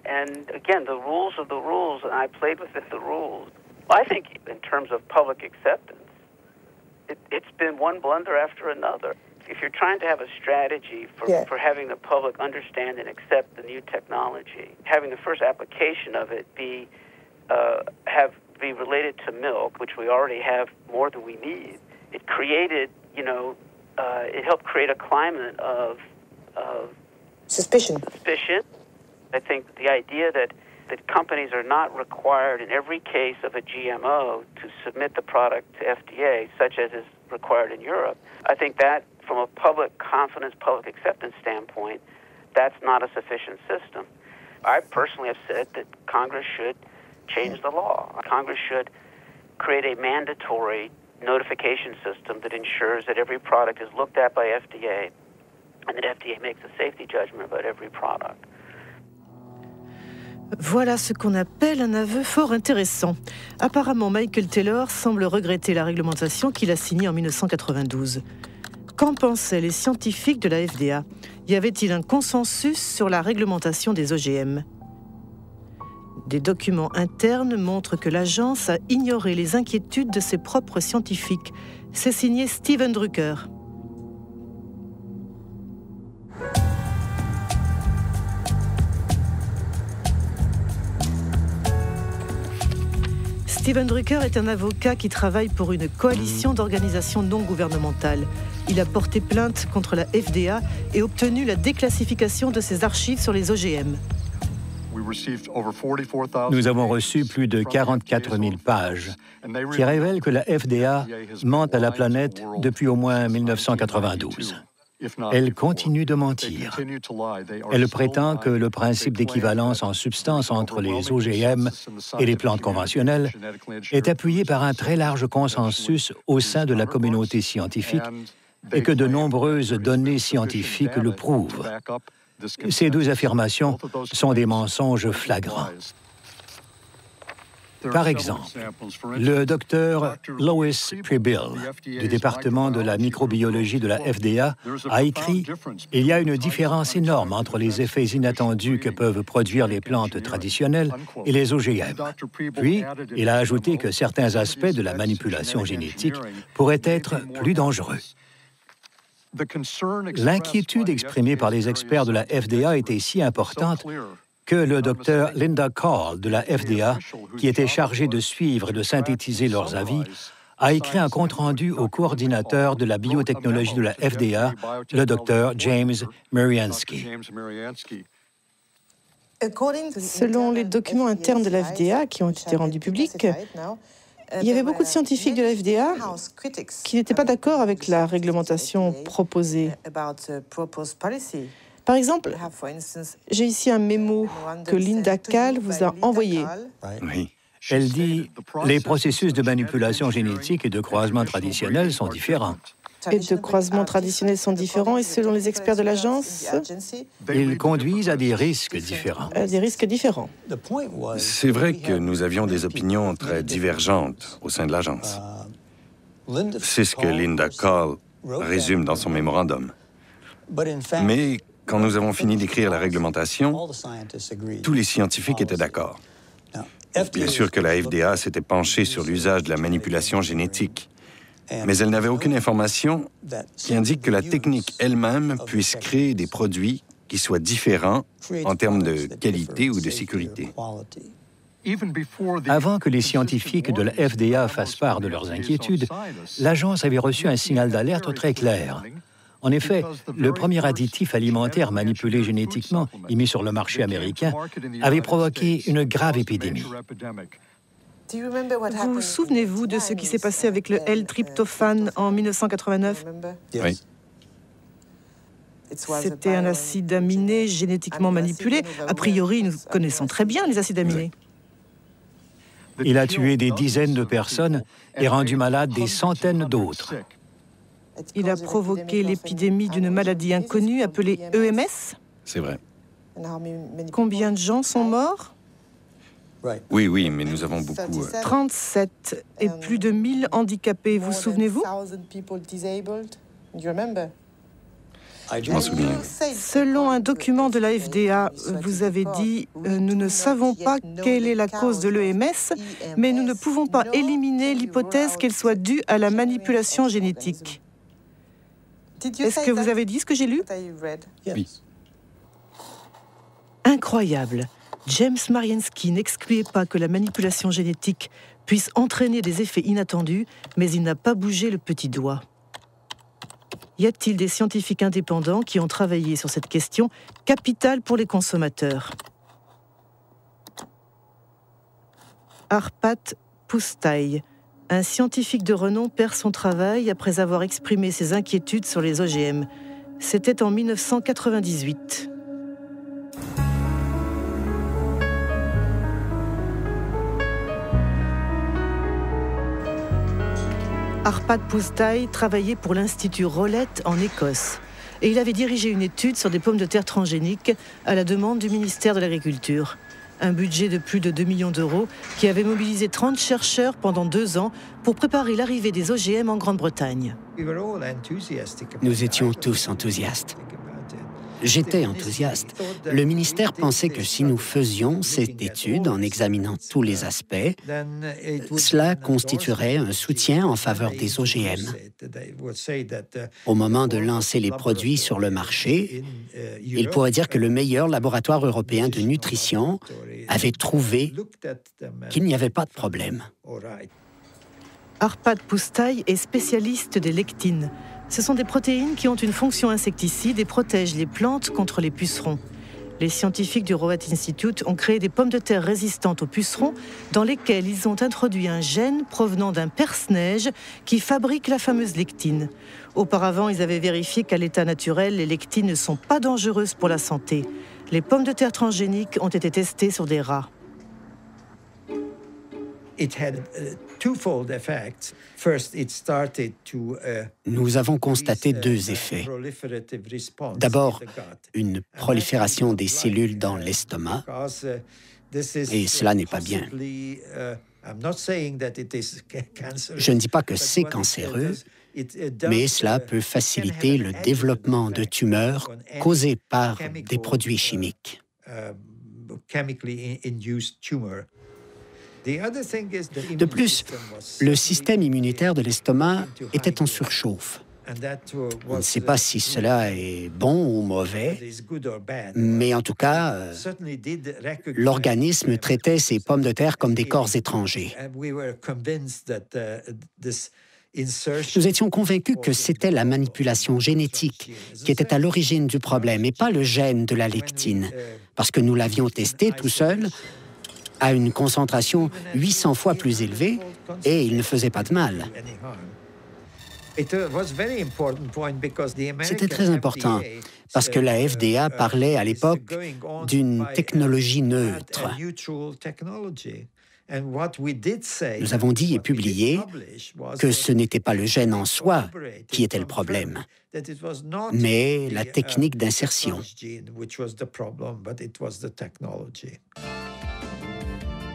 again, the rules are the rules, and I played within the rules. I think in terms of public acceptance, it's been one blunder after another. If you're trying to have a strategy for having the public understand and accept the new technology, having the first application of it be related to milk, which we already have more than we need, it created, it helped create a climate of suspicion. I think the idea that companies are not required in every case of a GMO to submit the product to FDA, such as is required in Europe, I think that from a public confidence, public acceptance standpoint, that's not a sufficient system. I personally have said that Congress should change the law. Congress should create a mandatory notification system that ensures that every product is looked at by FDA and that FDA makes a safety judgment about every product. Voilà ce qu'on appelle un aveu fort intéressant. Apparemment, Michael Taylor semble regretter la réglementation qu'il a signée en 1992. Qu'en pensaient les scientifiques de la FDA? Y avait-il un consensus sur la réglementation des OGM? Des documents internes montrent que l'agence a ignoré les inquiétudes de ses propres scientifiques. C'est signé Steven Drucker. Steven Drucker est un avocat qui travaille pour une coalition d'organisations non gouvernementales. Il a porté plainte contre la FDA et obtenu la déclassification de ses archives sur les OGM. Nous avons reçu plus de 44 000 pages qui révèlent que la FDA ment à la planète depuis au moins 1992. Elle continue de mentir. Elle prétend que le principe d'équivalence en substance entre les OGM et les plantes conventionnelles est appuyé par un très large consensus au sein de la communauté scientifique et que de nombreuses données scientifiques le prouvent. Ces deux affirmations sont des mensonges flagrants. Par exemple, le docteur Lois Prebill, du département de la microbiologie de la FDA, a écrit « Il y a une différence énorme entre les effets inattendus que peuvent produire les plantes traditionnelles et les OGM. » Puis, il a ajouté que certains aspects de la manipulation génétique pourraient être plus dangereux. L'inquiétude exprimée par les experts de la FDA était si importante que le docteur Linda Call de la FDA, qui était chargé de suivre et de synthétiser leurs avis, a écrit un compte-rendu au coordinateur de la biotechnologie de la FDA, le docteur James Mariansky. Selon les documents internes de la FDA qui ont été rendus publics, il y avait beaucoup de scientifiques de la FDA qui n'étaient pas d'accord avec la réglementation proposée. Par exemple, j'ai ici un mémo que Linda Call vous a envoyé. Oui. Elle dit « Les processus de manipulation génétique et de croisement traditionnel sont différents. » Et de croisements traditionnels sont différents et selon les experts de l'agence, ils conduisent à des risques différents. C'est vrai que nous avions des opinions très divergentes au sein de l'agence. C'est ce que Linda Call résume dans son mémorandum. Mais quand nous avons fini d'écrire la réglementation, tous les scientifiques étaient d'accord. Bien sûr que la FDA s'était penchée sur l'usage de la manipulation génétique, mais elle n'avait aucune information qui indique que la technique elle-même puisse créer des produits qui soient différents en termes de qualité ou de sécurité. Avant que les scientifiques de la FDA fassent part de leurs inquiétudes, l'agence avait reçu un signal d'alerte très clair. En effet, le premier additif alimentaire manipulé génétiquement et mis sur le marché américain avait provoqué une grave épidémie. Vous souvenez-vous de ce qui s'est passé avec le L-tryptophane en 1989 ? Oui. C'était un acide aminé génétiquement manipulé. A priori, nous connaissons très bien les acides aminés. Il a tué des dizaines de personnes et rendu malades des centaines d'autres. Il a provoqué l'épidémie d'une maladie inconnue appelée EMS. C'est vrai. Combien de gens sont morts ? Oui, mais nous avons beaucoup... 37 et plus de 1000 handicapés, vous souvenez-vous ? Je m'en souviens. Selon un document de la FDA, vous avez dit « Nous ne savons pas quelle est la cause de l'EMS, mais nous ne pouvons pas éliminer l'hypothèse qu'elle soit due à la manipulation génétique ». Est-ce que vous avez dit ce que j'ai lu ? Oui. Incroyable. James Mariensky n'excluait pas que la manipulation génétique puisse entraîner des effets inattendus, mais il n'a pas bougé le petit doigt. Y a-t-il des scientifiques indépendants qui ont travaillé sur cette question capitale pour les consommateurs ? Arpat Pusztai, un scientifique de renom, perd son travail après avoir exprimé ses inquiétudes sur les OGM. C'était en 1998. Arpat Pusztai travaillait pour l'Institut Rowlett en Écosse et il avait dirigé une étude sur des pommes de terre transgéniques à la demande du ministère de l'Agriculture. Un budget de plus de 2 millions d'euros qui avait mobilisé 30 chercheurs pendant 2 ans pour préparer l'arrivée des OGM en Grande-Bretagne. Nous étions tous enthousiastes. J'étais enthousiaste. Le ministère pensait que si nous faisions cette étude en examinant tous les aspects, cela constituerait un soutien en faveur des OGM. Au moment de lancer les produits sur le marché, il pourrait dire que le meilleur laboratoire européen de nutrition avait trouvé qu'il n'y avait pas de problème. Arpat Pusztai est spécialiste des lectines. Ce sont des protéines qui ont une fonction insecticide et protègent les plantes contre les pucerons. Les scientifiques du Rowlett Institute ont créé des pommes de terre résistantes aux pucerons dans lesquelles ils ont introduit un gène provenant d'un perce-neige qui fabrique la fameuse lectine. Auparavant, ils avaient vérifié qu'à l'état naturel, les lectines ne sont pas dangereuses pour la santé. Les pommes de terre transgéniques ont été testées sur des rats. Nous avons constaté 2 effets. D'abord, une prolifération des cellules dans l'estomac, et cela n'est pas bien. Je ne dis pas que c'est cancéreux, mais cela peut faciliter le développement de tumeurs causées par des produits chimiques. De plus, le système immunitaire de l'estomac était en surchauffe. On ne sait pas si cela est bon ou mauvais, mais en tout cas, l'organisme traitait ces pommes de terre comme des corps étrangers. Nous étions convaincus que c'était la manipulation génétique qui était à l'origine du problème et pas le gène de la lectine, parce que nous l'avions testé tout seul à une concentration 800 fois plus élevée et il ne faisait pas de mal. C'était très important parce que la FDA parlait à l'époque d'une technologie neutre. Nous avons dit et publié que ce n'était pas le gène en soi qui était le problème, mais la technique d'insertion.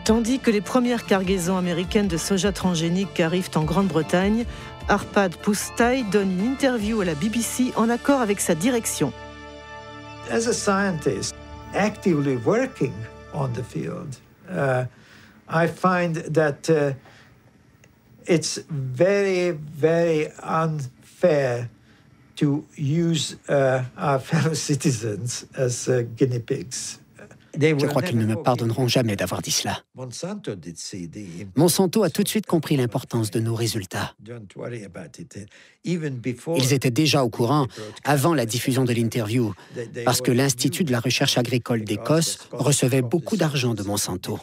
Tandis que les premières cargaisons américaines de soja transgénique arrivent en Grande-Bretagne, Arpat Pusztai donne une interview à la BBC en accord avec sa direction. As a scientist actively working on the field, I find that it's very, very unfair to use our fellow citizens as guinea pigs. Je crois qu'ils ne me pardonneront jamais d'avoir dit cela. Monsanto a tout de suite compris l'importance de nos résultats. Ils étaient déjà au courant avant la diffusion de l'interview, parce que l'Institut de la recherche agricole d'Écosse recevait beaucoup d'argent de Monsanto.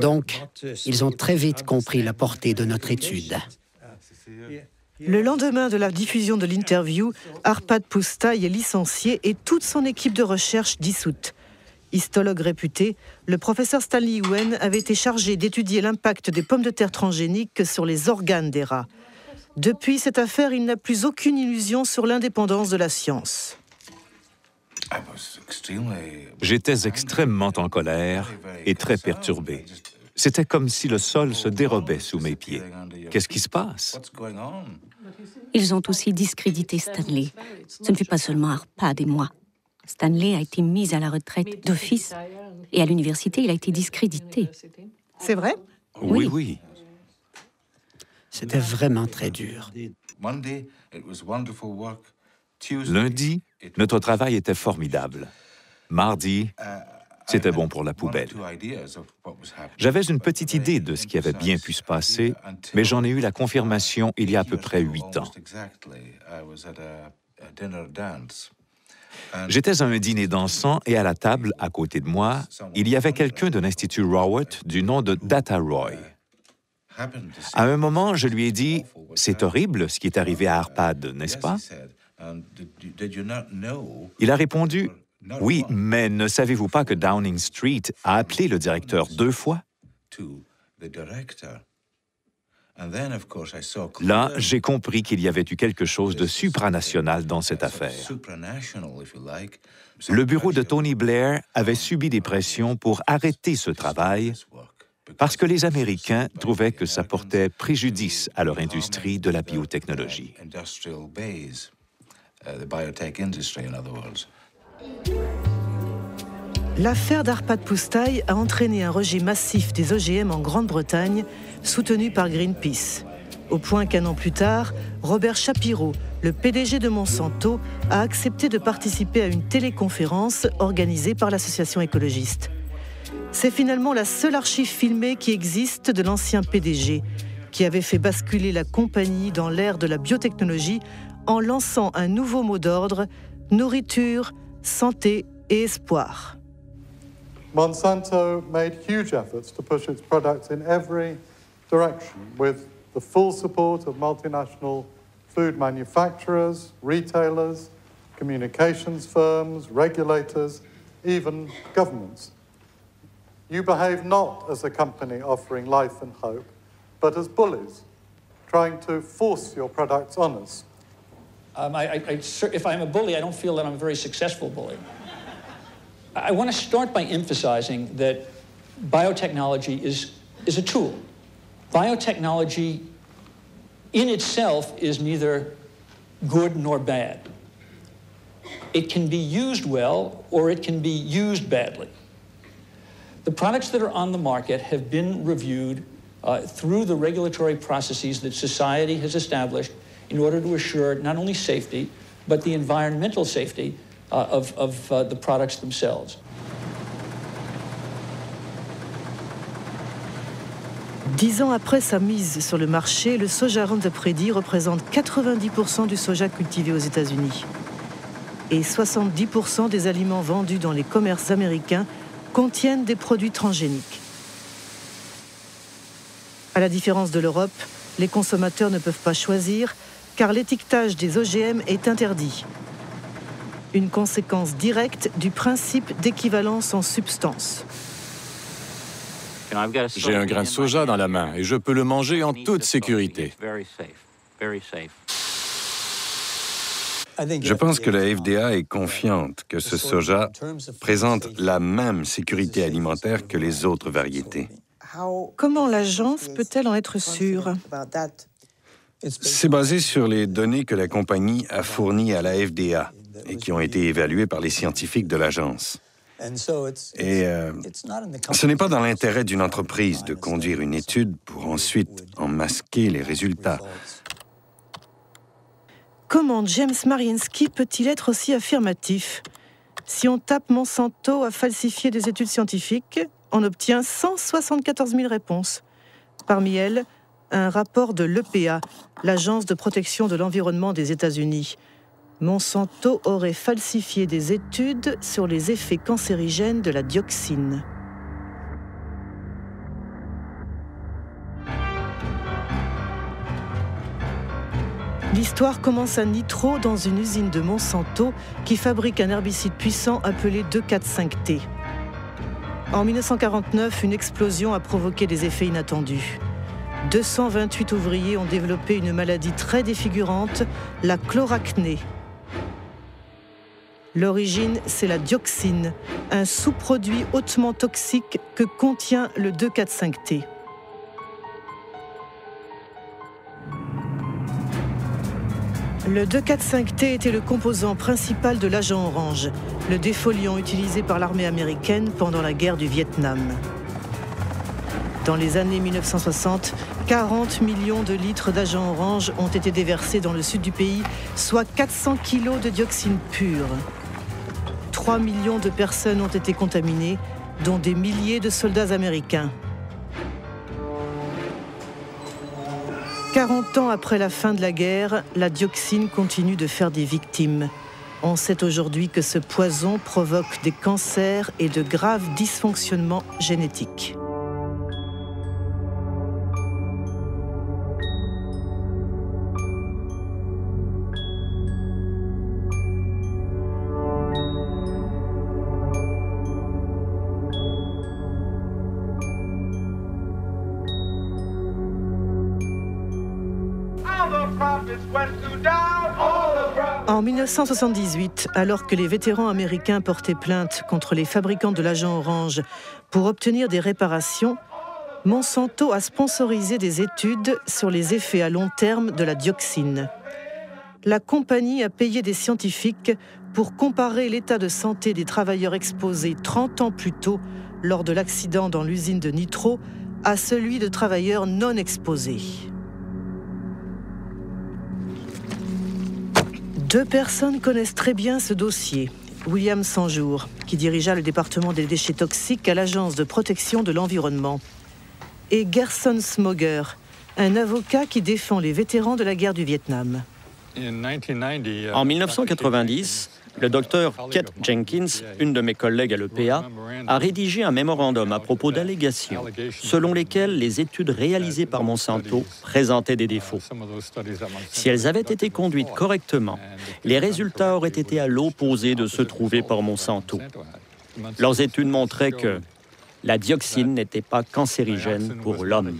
Donc, ils ont très vite compris la portée de notre étude. Le lendemain de la diffusion de l'interview, Arpad Pusztai est licencié et toute son équipe de recherche dissoute. Histologue réputé, le professeur Stanley Yuen avait été chargé d'étudier l'impact des pommes de terre transgéniques sur les organes des rats. Depuis cette affaire, il n'a plus aucune illusion sur l'indépendance de la science. J'étais extrêmement en colère et très perturbé. C'était comme si le sol se dérobait sous mes pieds. Qu'est-ce qui se passe? Ils ont aussi discrédité Stanley. Ce ne fut pas seulement Arpad et moi. Stanley a été mis à la retraite d'office et à l'université, il a été discrédité. C'est vrai? Oui, oui. C'était vraiment très dur. Lundi, notre travail était formidable. Mardi, c'était bon pour la poubelle. J'avais une petite idée de ce qui avait bien pu se passer, mais j'en ai eu la confirmation il y a à peu près 8 ans. J'étais à un dîner dansant et à la table, à côté de moi, il y avait quelqu'un de l'Institut Rowett du nom de Data Roy. À un moment, je lui ai dit « C'est horrible ce qui est arrivé à Arpad, n'est-ce pas? » Il a répondu « Oui, mais ne savez-vous pas que Downing Street a appelé le directeur 2 fois? » Là, j'ai compris qu'il y avait eu quelque chose de supranational dans cette affaire. Le bureau de Tony Blair avait subi des pressions pour arrêter ce travail parce que les Américains trouvaient que ça portait préjudice à leur industrie de la biotechnologie. L'affaire d'Arpad Pusztai a entraîné un rejet massif des OGM en Grande-Bretagne, soutenu par Greenpeace. Au point qu'un an plus tard, Robert Shapiro, le PDG de Monsanto, a accepté de participer à une téléconférence organisée par l'association écologiste. C'est finalement la seule archive filmée qui existe de l'ancien PDG, qui avait fait basculer la compagnie dans l'ère de la biotechnologie en lançant un nouveau mot d'ordre, nourriture, santé et espoir. Monsanto made huge efforts to push its products in every direction with the full support of multinational food manufacturers, retailers, communications firms, regulators, even governments. You behave not as a company offering life and hope, but as bullies, trying to force your products on us. If I'm a bully, I don't feel that I'm a very successful bully. I want to start by emphasizing that biotechnology is a tool. Biotechnology in itself is neither good nor bad. It can be used well or it can be used badly. The products that are on the market have been reviewed through the regulatory processes that society has established in order to assure not only safety, but the environmental safety of the products themselves. Dix ans après sa mise sur le marché, le soja Roundup Ready représente 90% du soja cultivé aux États-Unis. Et 70% des aliments vendus dans les commerces américains contiennent des produits transgéniques. À la différence de l'Europe, les consommateurs ne peuvent pas choisir car l'étiquetage des OGM est interdit. Une conséquence directe du principe d'équivalence en substance. J'ai un grain de soja dans la main et je peux le manger en toute sécurité. Je pense que la FDA est confiante que ce soja présente la même sécurité alimentaire que les autres variétés. Comment l'agence peut-elle en être sûre? C'est basé sur les données que la compagnie a fournies à la FDA et qui ont été évaluées par les scientifiques de l'agence. Et ce n'est pas dans l'intérêt d'une entreprise de conduire une étude pour ensuite en masquer les résultats. Comment James Mariinsky peut-il être aussi affirmatif? Si on tape Monsanto a falsifié des études scientifiques, on obtient 174 000 réponses. Parmi elles, un rapport de l'EPA, l'Agence de protection de l'environnement des États-Unis. Monsanto aurait falsifié des études sur les effets cancérigènes de la dioxine. L'histoire commence à Nitro, dans une usine de Monsanto qui fabrique un herbicide puissant appelé 2,4,5-T. En 1949, une explosion a provoqué des effets inattendus. 228 ouvriers ont développé une maladie très défigurante, la chloracné. L'origine, c'est la dioxine, un sous-produit hautement toxique que contient le 2,4,5-T. Le 2,4,5-T était le composant principal de l'agent orange, le défoliant utilisé par l'armée américaine pendant la guerre du Vietnam. Dans les années 1960, 40 millions de litres d'agent orange ont été déversés dans le sud du pays, soit 400 kilos de dioxine pure. 3 millions de personnes ont été contaminées, dont des milliers de soldats américains. 40 ans après la fin de la guerre, la dioxine continue de faire des victimes. On sait aujourd'hui que ce poison provoque des cancers et de graves dysfonctionnements génétiques. En 1978, alors que les vétérans américains portaient plainte contre les fabricants de l'agent orange pour obtenir des réparations, Monsanto a sponsorisé des études sur les effets à long terme de la dioxine. La compagnie a payé des scientifiques pour comparer l'état de santé des travailleurs exposés 30 ans plus tôt lors de l'accident dans l'usine de Nitro à celui de travailleurs non exposés. 2 personnes connaissent très bien ce dossier. William Sanjour, qui dirigea le département des déchets toxiques à l'Agence de protection de l'environnement, et Gerson Smoger, un avocat qui défend les vétérans de la guerre du Vietnam. En 1990, le docteur Kate Jenkins, une de mes collègues à l'EPA, a rédigé un mémorandum à propos d'allégations selon lesquelles les études réalisées par Monsanto présentaient des défauts. Si elles avaient été conduites correctement, les résultats auraient été à l'opposé de ceux trouvés par Monsanto. Leurs études montraient que la dioxine n'était pas cancérigène pour l'homme.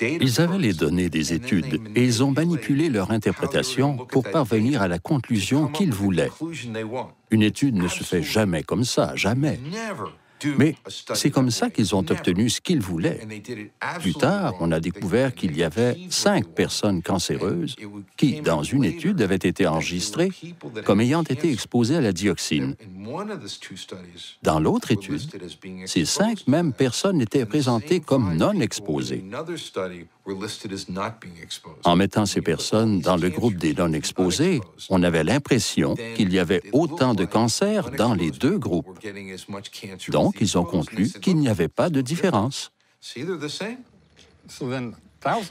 Ils avaient les données des études et ils ont manipulé leur interprétation pour parvenir à la conclusion qu'ils voulaient. Une étude ne se fait jamais comme ça, jamais. Mais c'est comme ça qu'ils ont obtenu ce qu'ils voulaient. Plus tard, on a découvert qu'il y avait 5 personnes cancéreuses qui, dans une étude, avaient été enregistrées comme ayant été exposées à la dioxine. Dans l'autre étude, ces 5 mêmes personnes étaient présentées comme non exposées. En mettant ces personnes dans le groupe des non exposés, on avait l'impression qu'il y avait autant de cancers dans les 2 groupes. Donc, ils ont conclu qu'il n'y avait pas de différence.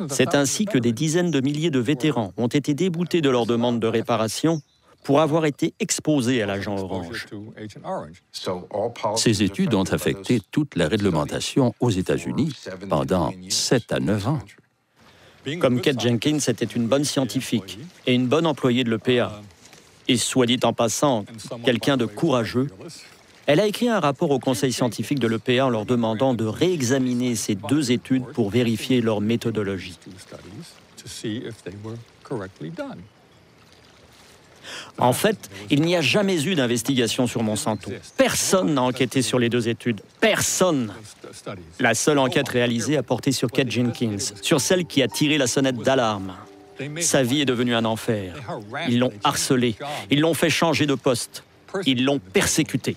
C'est ainsi que des dizaines de milliers de vétérans ont été déboutés de leur demande de réparation pour avoir été exposés à l'agent orange. Ces études ont affecté toute la réglementation aux États-Unis pendant 7 à 9 ans. Comme Kate Jenkins était une bonne scientifique et une bonne employée de l'EPA, et soit dit en passant, quelqu'un de courageux, elle a écrit un rapport au conseil scientifique de l'EPA en leur demandant de réexaminer ces 2 études pour vérifier leur méthodologie. En fait, il n'y a jamais eu d'investigation sur Monsanto. Personne n'a enquêté sur les 2 études. Personne. La seule enquête réalisée a porté sur Kate Jenkins, sur celle qui a tiré la sonnette d'alarme. Sa vie est devenue un enfer. Ils l'ont harcelée. Ils l'ont fait changer de poste. Ils l'ont persécutée.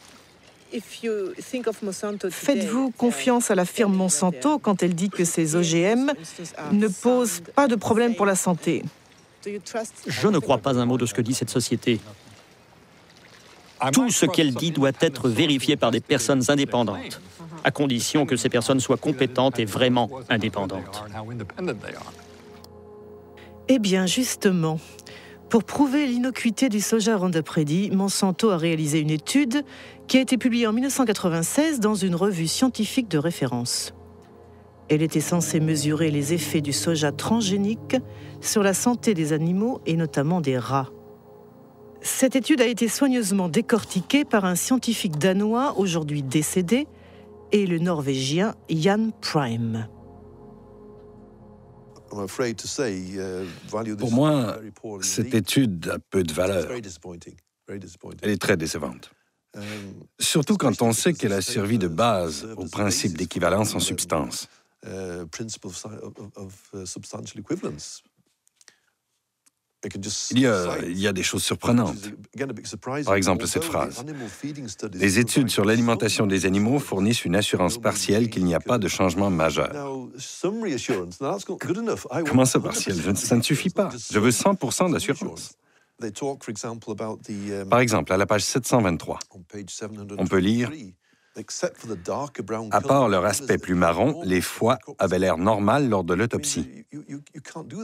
Faites-vous confiance à la firme Monsanto quand elle dit que ces OGM ne posent pas de problème pour la santé? Je ne crois pas un mot de ce que dit cette société. Tout ce qu'elle dit doit être vérifié par des personnes indépendantes, à condition que ces personnes soient compétentes et vraiment indépendantes. Eh bien, justement, pour prouver l'innocuité du soja Roundup Ready, Monsanto a réalisé une étude qui a été publiée en 1996 dans une revue scientifique de référence. Elle était censée mesurer les effets du soja transgénique sur la santé des animaux et notamment des rats. Cette étude a été soigneusement décortiquée par un scientifique danois aujourd'hui décédé et le norvégien Jan Prime. Pour moi, cette étude a peu de valeur. Elle est très décevante. Surtout quand on sait qu'elle a servi de base au principe d'équivalence en substance. Il y a des choses surprenantes. Par exemple, cette phrase. Les études sur l'alimentation des animaux fournissent une assurance partielle qu'il n'y a pas de changement majeur. Comment ça, partiel? Ça ne suffit pas. Je veux 100% d'assurance. Par exemple, à la page 723, on peut lire « À part leur aspect plus marron, les foies avaient l'air normal lors de l'autopsie. »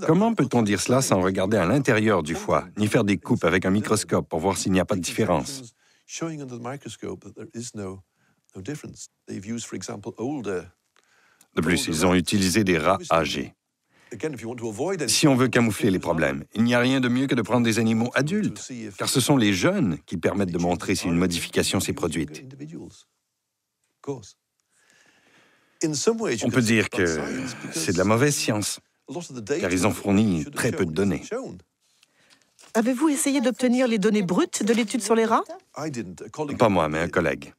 Comment peut-on dire cela sans regarder à l'intérieur du foie, ni faire des coupes avec un microscope pour voir s'il n'y a pas de différence? De plus, ils ont utilisé des rats âgés. Si on veut camoufler les problèmes, il n'y a rien de mieux que de prendre des animaux adultes, car ce sont les jeunes qui permettent de montrer si une modification s'est produite. On peut dire que c'est de la mauvaise science, car ils ont fourni très peu de données. Avez-vous essayé d'obtenir les données brutes de l'étude sur les rats? Pas moi, mais un collègue.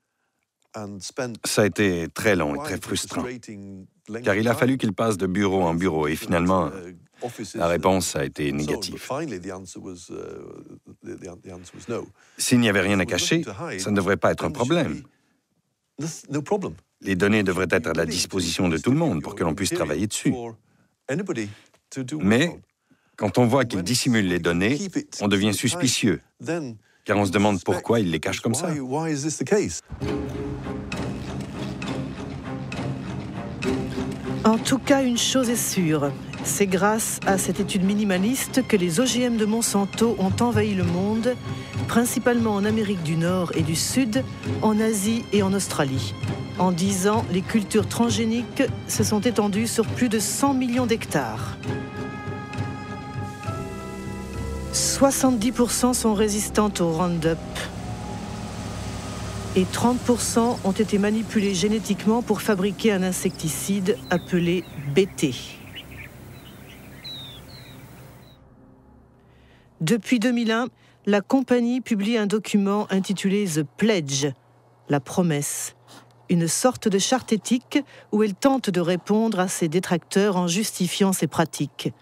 Ça a été très long et très frustrant, car il a fallu qu'il passe de bureau en bureau, et finalement, la réponse a été négative. S'il n'y avait rien à cacher, ça ne devrait pas être un problème. Les données devraient être à la disposition de tout le monde pour que l'on puisse travailler dessus. Mais quand on voit qu'ils dissimulent les données, on devient suspicieux, car on se demande pourquoi ils les cachent comme ça. En tout cas, une chose est sûre, c'est grâce à cette étude minimaliste que les OGM de Monsanto ont envahi le monde, principalement en Amérique du Nord et du Sud, en Asie et en Australie. En 10 ans, les cultures transgéniques se sont étendues sur plus de 100 millions d'hectares. 70% sont résistantes au Roundup et 30% ont été manipulés génétiquement pour fabriquer un insecticide appelé BT. Depuis 2001, la compagnie publie un document intitulé The Pledge, la promesse, une sorte de charte éthique où elle tente de répondre à ses détracteurs en justifiant ses pratiques.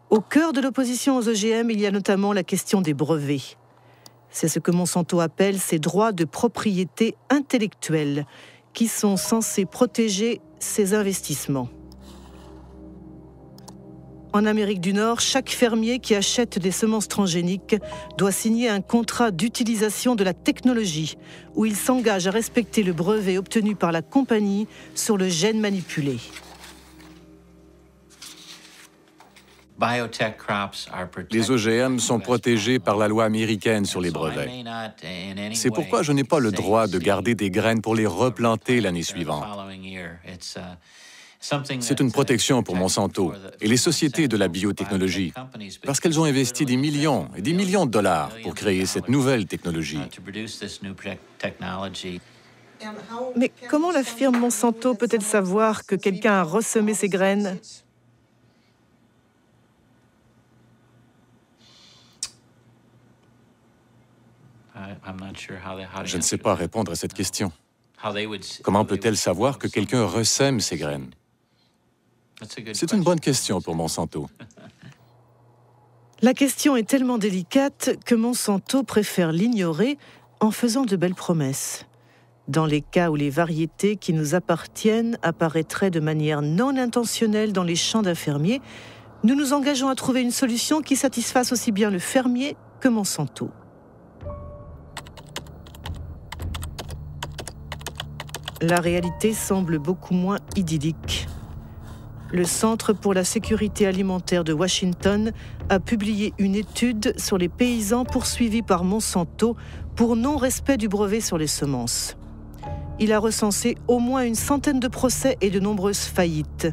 Au cœur de l'opposition aux OGM, il y a notamment la question des brevets. C'est ce que Monsanto appelle ses droits de propriété intellectuelle, qui sont censés protéger ses investissements. En Amérique du Nord, chaque fermier qui achète des semences transgéniques doit signer un contrat d'utilisation de la technologie, où il s'engage à respecter le brevet obtenu par la compagnie sur le gène manipulé. Les OGM sont protégés par la loi américaine sur les brevets. C'est pourquoi je n'ai pas le droit de garder des graines pour les replanter l'année suivante. C'est une protection pour Monsanto et les sociétés de la biotechnologie, parce qu'elles ont investi des millions et des millions de dollars pour créer cette nouvelle technologie. Mais comment la firme Monsanto peut-elle savoir que quelqu'un a ressemé ses graines ? Je ne sais pas répondre à cette question. Comment peut-elle savoir que quelqu'un ressème ses graines? C'est une bonne question pour Monsanto. La question est tellement délicate que Monsanto préfère l'ignorer en faisant de belles promesses. Dans les cas où les variétés qui nous appartiennent apparaîtraient de manière non intentionnelle dans les champs d'un fermier, Nous nous engageons à trouver une solution qui satisfasse aussi bien le fermier que Monsanto. La réalité semble beaucoup moins idyllique. Le Centre pour la sécurité alimentaire de Washington a publié une étude sur les paysans poursuivis par Monsanto pour non-respect du brevet sur les semences. Il a recensé au moins une centaine de procès et de nombreuses faillites.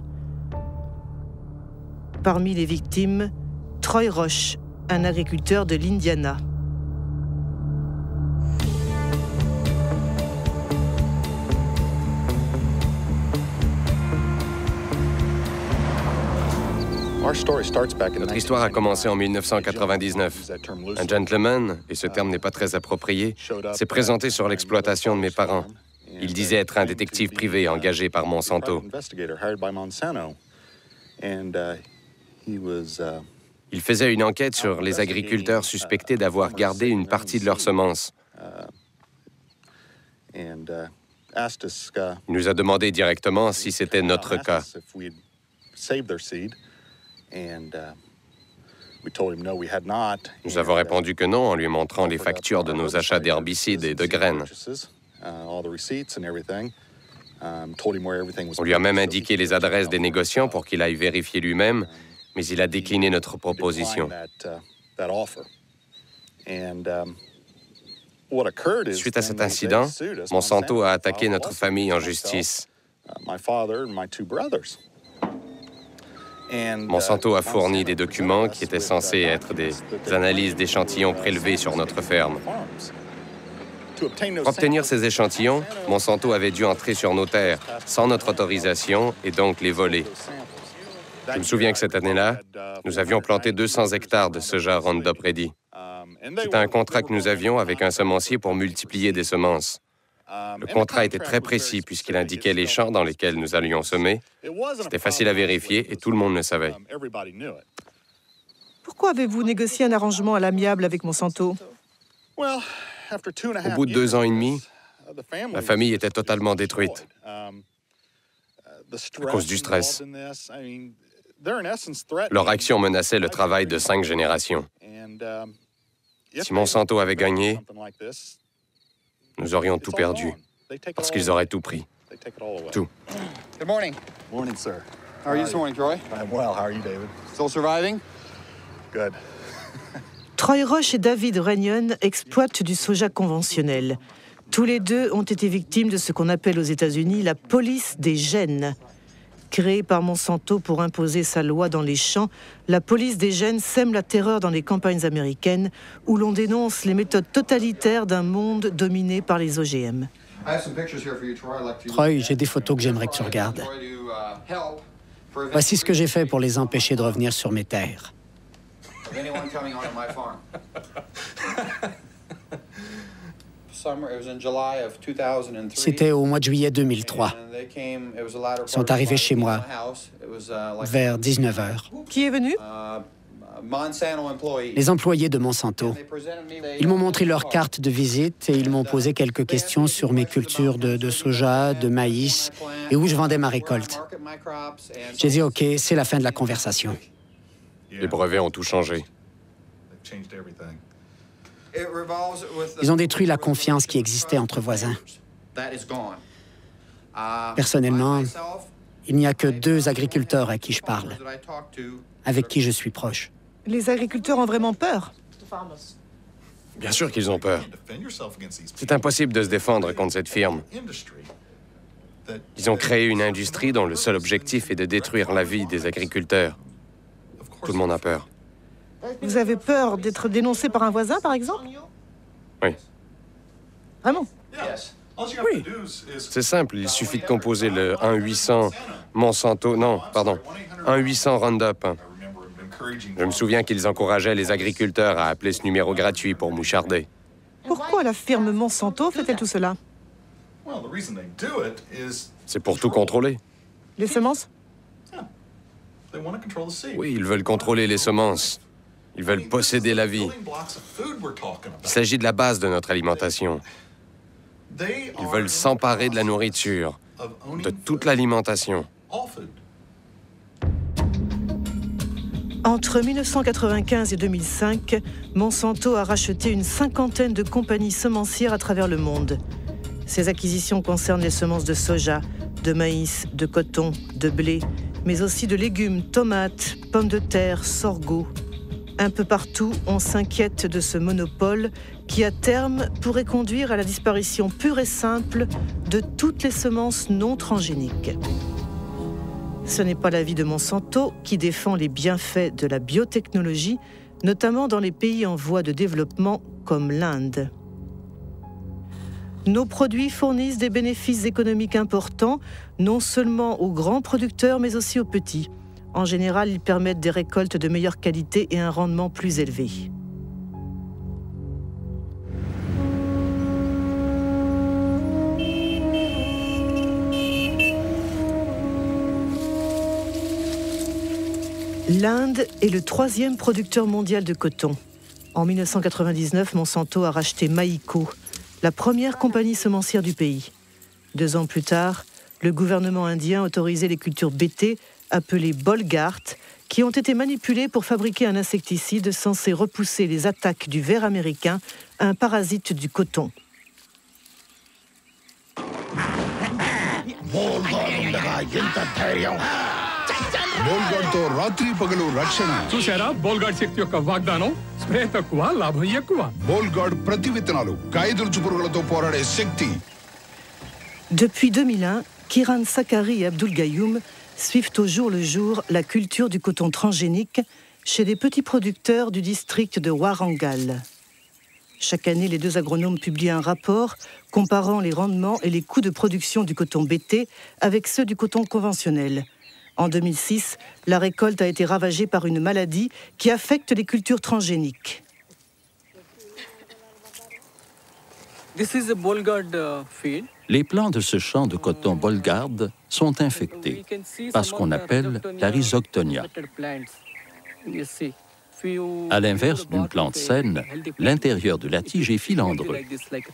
Parmi les victimes, Troy Roche, un agriculteur de l'Indiana. Notre histoire a commencé en 1999. Un gentleman, et ce terme n'est pas très approprié, s'est présenté sur l'exploitation de mes parents. Il disait être un détective privé engagé par Monsanto. Il faisait une enquête sur les agriculteurs suspectés d'avoir gardé une partie de leurs semences. Il nous a demandé directement si c'était notre cas. Nous avons répondu que non en lui montrant les factures de nos achats d'herbicides et de graines. On lui a même indiqué les adresses des négociants pour qu'il aille vérifier lui-même, mais il a décliné notre proposition. Suite à cet incident, Monsanto a attaqué notre famille en justice. Monsanto a fourni des documents qui étaient censés être des analyses d'échantillons prélevés sur notre ferme. Pour obtenir ces échantillons, Monsanto avait dû entrer sur nos terres sans notre autorisation et donc les voler. Je me souviens que cette année-là, nous avions planté 200 hectares de soja Roundup Ready. C'était un contrat que nous avions avec un semencier pour multiplier des semences. Le contrat était très précis puisqu'il indiquait les champs dans lesquels nous allions semer. C'était facile à vérifier et tout le monde le savait. Pourquoi avez-vous négocié un arrangement à l'amiable avec Monsanto? Au bout de 2 ans et demi, la famille était totalement détruite à cause du stress. Leur action menaçait le travail de 5 générations. Si Monsanto avait gagné, nous aurions tout perdu, parce qu'ils auraient tout pris. Tout. Good morning. Morning, sir. How are you this morning, Troy? I'm well. How are you, David? Still surviving? Good. Troy Roche et David Runyon exploitent du soja conventionnel. Tous les deux ont été victimes de ce qu'on appelle aux États-Unis la police des gènes. Créée par Monsanto pour imposer sa loi dans les champs, la police des gènes sème la terreur dans les campagnes américaines où l'on dénonce les méthodes totalitaires d'un monde dominé par les OGM. Troy, j'ai des photos que j'aimerais que tu regardes. Voici ce que j'ai fait pour les empêcher de revenir sur mes terres. C'était au mois de juillet 2003. Ils sont arrivés chez moi vers 19h. Qui est venu? Les employés de Monsanto. Ils m'ont montré leur carte de visite et ils m'ont posé quelques questions sur mes cultures de soja, de maïs et où je vendais ma récolte. J'ai dit OK, c'est la fin de la conversation. Les brevets ont tout changé. Ils ont détruit la confiance qui existait entre voisins. Personnellement, il n'y a que 2 agriculteurs à qui je parle, avec qui je suis proche. Les agriculteurs ont vraiment peur? Bien sûr qu'ils ont peur. C'est impossible de se défendre contre cette firme. Ils ont créé une industrie dont le seul objectif est de détruire la vie des agriculteurs. Tout le monde a peur. Vous avez peur d'être dénoncé par un voisin, par exemple? Oui. Vraiment? Oui. C'est simple, il suffit de composer le 1-800 Monsanto... Non, pardon. 1-800 Roundup. Je me souviens qu'ils encourageaient les agriculteurs à appeler ce numéro gratuit pour moucharder. Pourquoi la firme Monsanto fait-elle tout cela? C'est pour tout contrôler. Les semences? Oui, ils veulent contrôler les semences. Ils veulent posséder la vie. Il s'agit de la base de notre alimentation. Ils veulent s'emparer de la nourriture, de toute l'alimentation. Entre 1995 et 2005, Monsanto a racheté une cinquantaine de compagnies semencières à travers le monde. Ces acquisitions concernent les semences de soja, de maïs, de coton, de blé, mais aussi de légumes, tomates, pommes de terre, sorgho. Un peu partout, on s'inquiète de ce monopole qui, à terme, pourrait conduire à la disparition pure et simple de toutes les semences non transgéniques. Ce n'est pas l'avis de Monsanto qui défend les bienfaits de la biotechnologie, notamment dans les pays en voie de développement comme l'Inde. Nos produits fournissent des bénéfices économiques importants, non seulement aux grands producteurs, mais aussi aux petits. En général, ils permettent des récoltes de meilleure qualité et un rendement plus élevé. L'Inde est le 3e producteur mondial de coton. En 1999, Monsanto a racheté Maïko, la première compagnie semencière du pays. 2 ans plus tard, le gouvernement indien autorisait les cultures BT, appelées Bollgard, qui ont été manipulées pour fabriquer un insecticide censé repousser les attaques du ver américain, un parasite du coton. Depuis 2001, Kiran Sakari et Abdul Gayoum suivent au jour le jour la culture du coton transgénique chez des petits producteurs du district de Warangal. Chaque année, les 2 agronomes publient un rapport comparant les rendements et les coûts de production du coton BT avec ceux du coton conventionnel. En 2006, la récolte a été ravagée par une maladie qui affecte les cultures transgéniques. Les plants de ce champ de coton Bollgard sont infectés par ce qu'on appelle la rhizoctonia. À l'inverse d'une plante saine, l'intérieur de la tige est filandreux.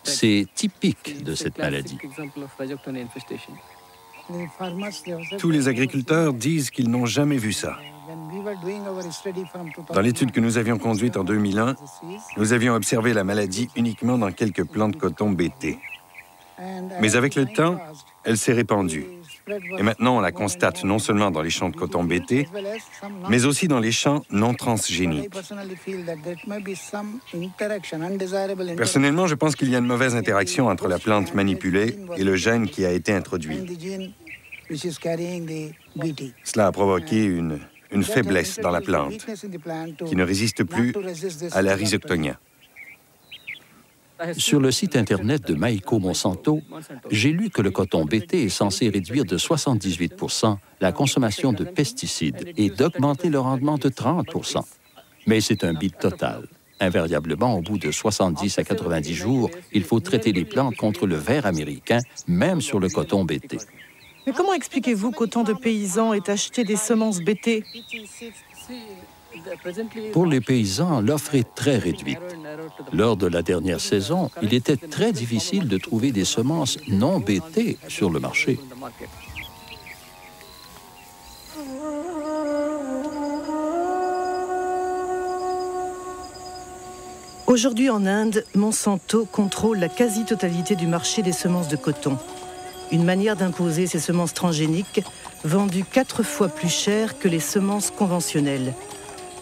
C'est typique de cette maladie. Tous les agriculteurs disent qu'ils n'ont jamais vu ça. Dans l'étude que nous avions conduite en 2001, nous avions observé la maladie uniquement dans quelques plants de coton BT. Mais avec le temps, elle s'est répandue. Et maintenant, on la constate non seulement dans les champs de coton BT, mais aussi dans les champs non transgéniques. Personnellement, je pense qu'il y a une mauvaise interaction entre la plante manipulée et le gène qui a été introduit. Cela a provoqué une faiblesse dans la plante qui ne résiste plus à la rhizoctonia. Sur le site Internet de Maïko Monsanto, j'ai lu que le coton BT est censé réduire de 78% la consommation de pesticides et d'augmenter le rendement de 30%. Mais c'est un bide total. Invariablement, au bout de 70 à 90 jours, il faut traiter les plantes contre le ver américain, même sur le coton BT. Mais comment expliquez-vous qu'autant de paysans aient acheté des semences BT ? Pour les paysans, l'offre est très réduite. Lors de la dernière saison, il était très difficile de trouver des semences non BT sur le marché. Aujourd'hui en Inde, Monsanto contrôle la quasi-totalité du marché des semences de coton. Une manière d'imposer ces semences transgéniques vendues 4 fois plus cher que les semences conventionnelles.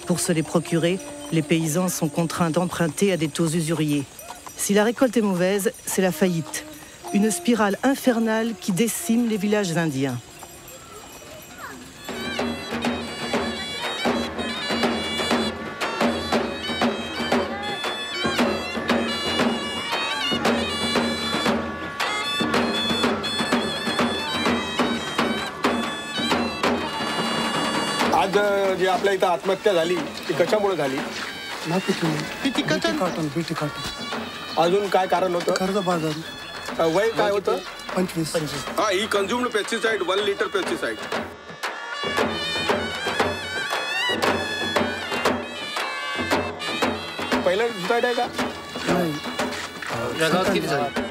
Pour se les procurer, les paysans sont contraints d'emprunter à des taux usuriers. Si la récolte est mauvaise, c'est la faillite. Une spirale infernale qui décime les villages indiens. जी आपल्या इथं आत्महत्या झाली ती कशामुळे झाली BT cotton अजून काय कारण होतं कर्जबाजारी वय काय होतं 25 हा ही कंझ्युम्ड पेस्टिसाइड 1 लिटर पेस्टिसाइड पहिलं सुसाईड आहे का नाही जगात किती झाली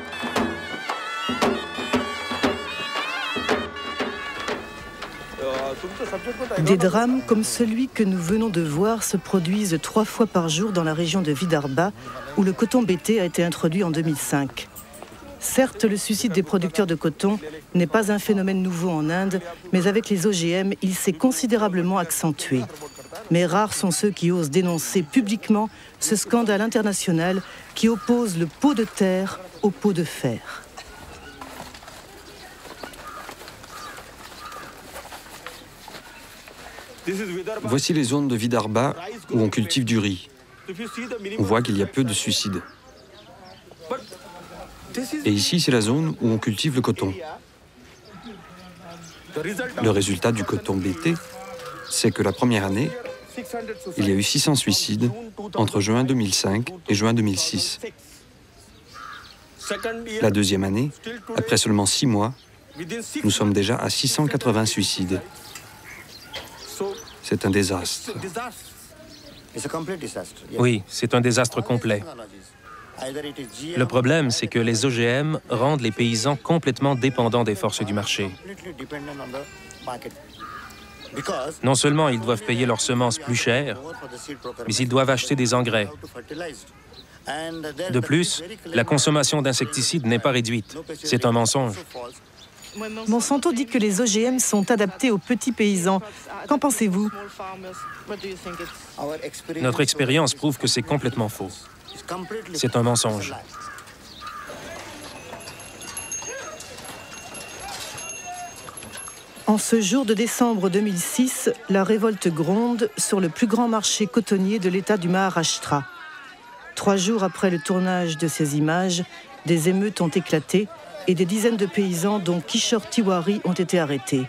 Des drames comme celui que nous venons de voir se produisent 3 fois par jour dans la région de Vidarbha, où le coton BT a été introduit en 2005. Certes, le suicide des producteurs de coton n'est pas un phénomène nouveau en Inde, mais avec les OGM, il s'est considérablement accentué. Mais rares sont ceux qui osent dénoncer publiquement ce scandale international qui oppose le pot de terre au pot de fer. Voici les zones de Vidarbha où on cultive du riz. On voit qu'il y a peu de suicides. Et ici, c'est la zone où on cultive le coton. Le résultat du coton BT, c'est que la première année, il y a eu 600 suicides entre juin 2005 et juin 2006. La deuxième année, après seulement 6 mois, nous sommes déjà à 680 suicides. C'est un désastre. Oui, c'est un désastre complet. Le problème, c'est que les OGM rendent les paysans complètement dépendants des forces du marché. Non seulement ils doivent payer leurs semences plus chères, mais ils doivent acheter des engrais. De plus, la consommation d'insecticides n'est pas réduite. C'est un mensonge. Monsanto dit que les OGM sont adaptés aux petits paysans. Qu'en pensez-vous? Notre expérience prouve que c'est complètement faux. C'est un mensonge. En ce jour de décembre 2006, la révolte gronde sur le plus grand marché cotonnier de l'État du Maharashtra. 3 jours après le tournage de ces images, des émeutes ont éclaté et des dizaines de paysans, dont Kishore Tiwari, ont été arrêtés.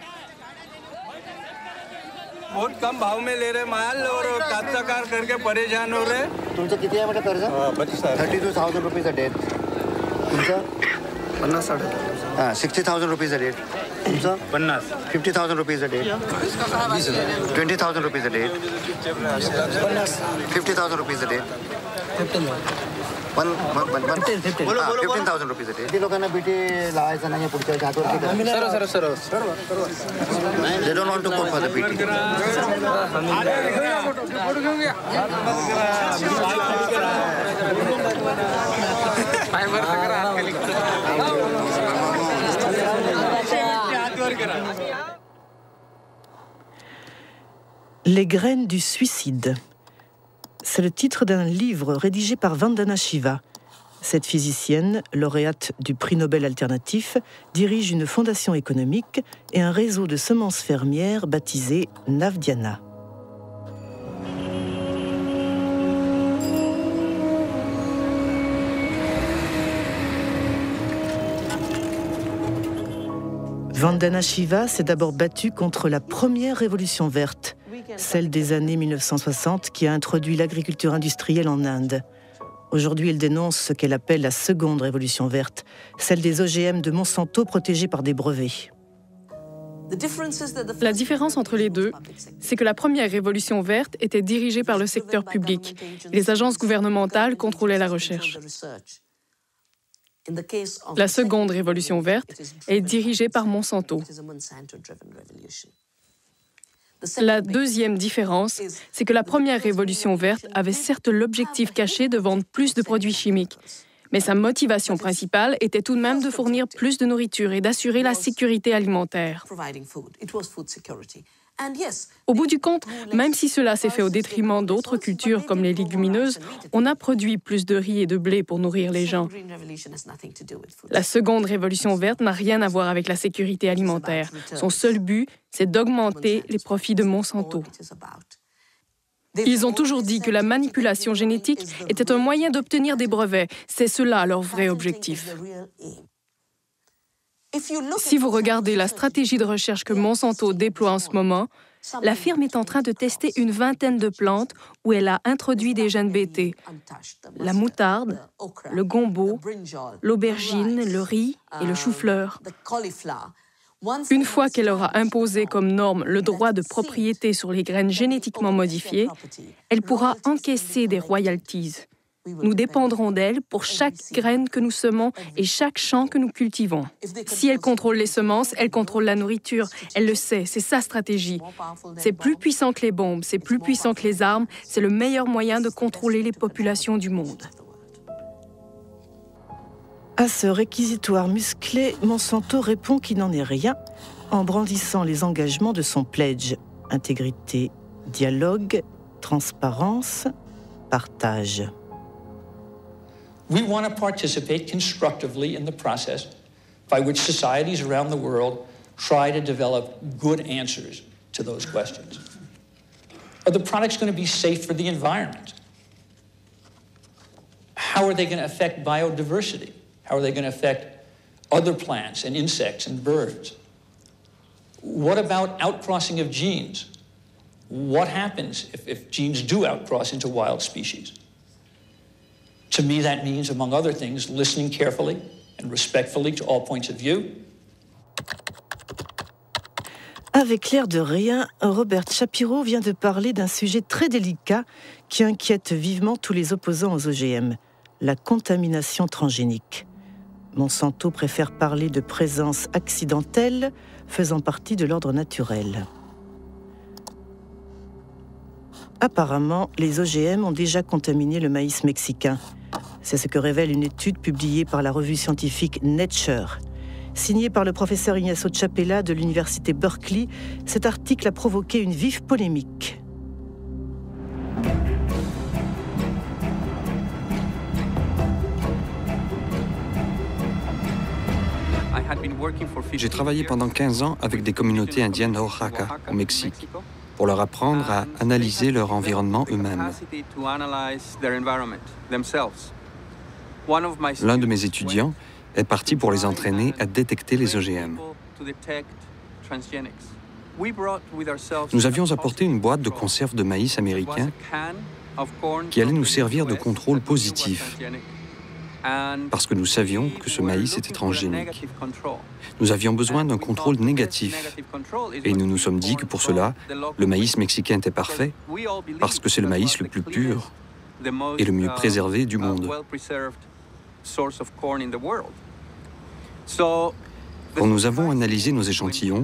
$60,000 a day. 50,000 rupees a day. 20,000 rupees a day. 50,000 rupees a day. 15,000 rupees a day. They don't want to go for the BT. Les graines du suicide. C'est le titre d'un livre rédigé par Vandana Shiva. Cette physicienne, lauréate du prix Nobel alternatif, dirige une fondation économique et un réseau de semences fermières baptisé Navdiana. Vandana Shiva s'est d'abord battue contre la première révolution verte, celle des années 1960 qui a introduit l'agriculture industrielle en Inde. Aujourd'hui, elle dénonce ce qu'elle appelle la seconde révolution verte, celle des OGM de Monsanto protégés par des brevets. La différence entre les deux, c'est que la première révolution verte était dirigée par le secteur public. Les agences gouvernementales contrôlaient la recherche. La seconde révolution verte est dirigée par Monsanto. La deuxième différence, c'est que la première révolution verte avait certes l'objectif caché de vendre plus de produits chimiques, mais sa motivation principale était tout de même de fournir plus de nourriture et d'assurer la sécurité alimentaire. Au bout du compte, même si cela s'est fait au détriment d'autres cultures comme les légumineuses, on a produit plus de riz et de blé pour nourrir les gens. La seconde révolution verte n'a rien à voir avec la sécurité alimentaire. Son seul but, c'est d'augmenter les profits de Monsanto. Ils ont toujours dit que la manipulation génétique était un moyen d'obtenir des brevets. C'est cela leur vrai objectif. Si vous regardez la stratégie de recherche que Monsanto déploie en ce moment, la firme est en train de tester une vingtaine de plantes où elle a introduit des gènes BT. La moutarde, le gombo, l'aubergine, le riz et le chou-fleur. Une fois qu'elle aura imposé comme norme le droit de propriété sur les graines génétiquement modifiées, elle pourra encaisser des royalties. Nous dépendrons d'elle pour chaque graine que nous semons et chaque champ que nous cultivons. Si elle contrôle les semences, elle contrôle la nourriture. Elle le sait, c'est sa stratégie. C'est plus puissant que les bombes, c'est plus puissant que les armes. C'est le meilleur moyen de contrôler les populations du monde. À ce réquisitoire musclé, Monsanto répond qu'il n'en est rien en brandissant les engagements de son pledge. Intégrité, dialogue, transparence, partage. We want to participate constructively in the process by which societies around the world try to develop good answers to those questions. Are the products going to be safe for the environment? How are they going to affect biodiversity? How are they going to affect other plants and insects and birds? What about outcrossing of genes? What happens if genes do outcross into wild species? To me, that means, among other things, listening carefully and respectfully to all points of view. Avec l'air de rien, Robert Shapiro vient de parler d'un sujet très délicat qui inquiète vivement tous les opposants aux OGM, la contamination transgénique. Monsanto préfère parler de présence accidentelle faisant partie de l'ordre naturel. Apparemment, les OGM ont déjà contaminé le maïs mexicain. C'est ce que révèle une étude publiée par la revue scientifique Nature. Signée par le professeur Ignacio Chapela de l'université Berkeley, cet article a provoqué une vive polémique. J'ai travaillé pendant 15 ans avec des communautés indiennes d'Oaxaca, au Mexique, pour leur apprendre à analyser leur environnement eux-mêmes. L'un de mes étudiants est parti pour les entraîner à détecter les OGM. Nous avions apporté une boîte de conserve de maïs américain qui allait nous servir de contrôle positif, parce que nous savions que ce maïs était transgénique. Nous avions besoin d'un contrôle négatif, et nous nous sommes dit que pour cela, le maïs mexicain était parfait, parce que c'est le maïs le plus pur et le mieux préservé du monde. Quand nous avons analysé nos échantillons,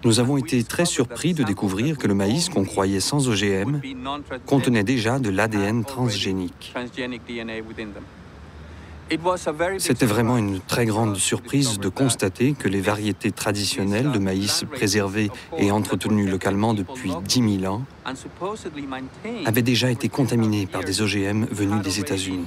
nous avons été très surpris de découvrir que le maïs qu'on croyait sans OGM contenait déjà de l'ADN transgénique. C'était vraiment une très grande surprise de constater que les variétés traditionnelles de maïs préservées et entretenues localement depuis 10 000 ans avaient déjà été contaminées par des OGM venus des États-Unis.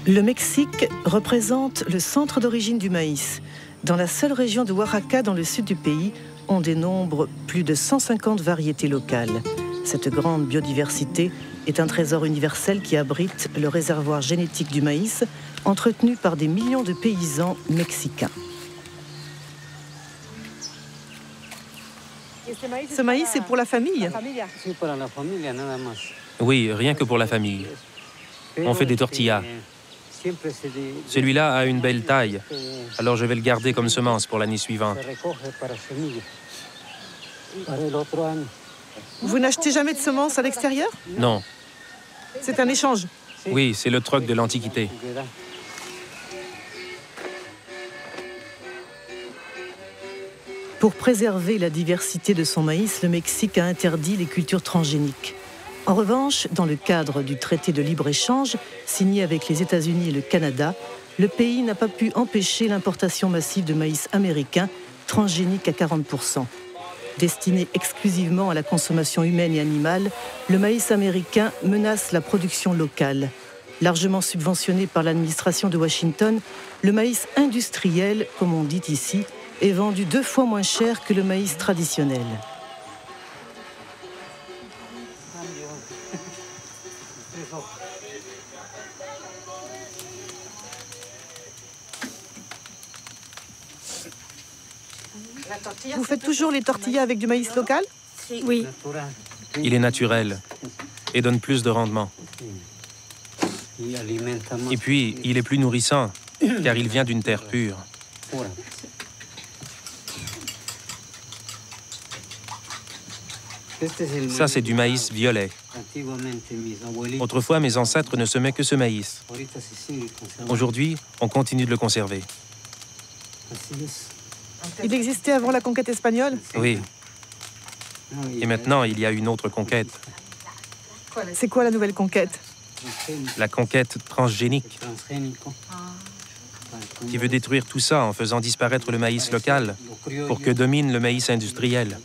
Le Mexique représente le centre d'origine du maïs. Dans la seule région de Oaxaca, dans le sud du pays, on dénombre plus de 150 variétés locales. Cette grande biodiversité est un trésor universel qui abrite le réservoir génétique du maïs, entretenu par des millions de paysans mexicains. Ce maïs, c'est pour la famille? Oui, rien que pour la famille. On fait des tortillas. Celui-là a une belle taille, alors je vais le garder comme semence pour l'année suivante. Vous n'achetez jamais de semences à l'extérieur? Non. C'est un échange? Oui, c'est le troc de l'Antiquité. Pour préserver la diversité de son maïs, le Mexique a interdit les cultures transgéniques. En revanche, dans le cadre du traité de libre-échange signé avec les États-Unis et le Canada, le pays n'a pas pu empêcher l'importation massive de maïs américain, transgénique à 40%. Destiné exclusivement à la consommation humaine et animale, le maïs américain menace la production locale. Largement subventionné par l'administration de Washington, le maïs industriel, comme on dit ici, est vendu 2 fois moins cher que le maïs traditionnel. Vous faites toujours les tortillas avec du maïs local? Oui. Il est naturel et donne plus de rendement. Et puis, il est plus nourrissant, car il vient d'une terre pure. Ça, c'est du maïs violet. Autrefois, mes ancêtres ne semaient que ce maïs. Aujourd'hui, on continue de le conserver. Il existait avant la conquête espagnole? Oui. Et maintenant, il y a une autre conquête. C'est quoi la nouvelle conquête? La conquête transgénique, qui veut détruire tout ça en faisant disparaître le maïs local pour que domine le maïs industriel.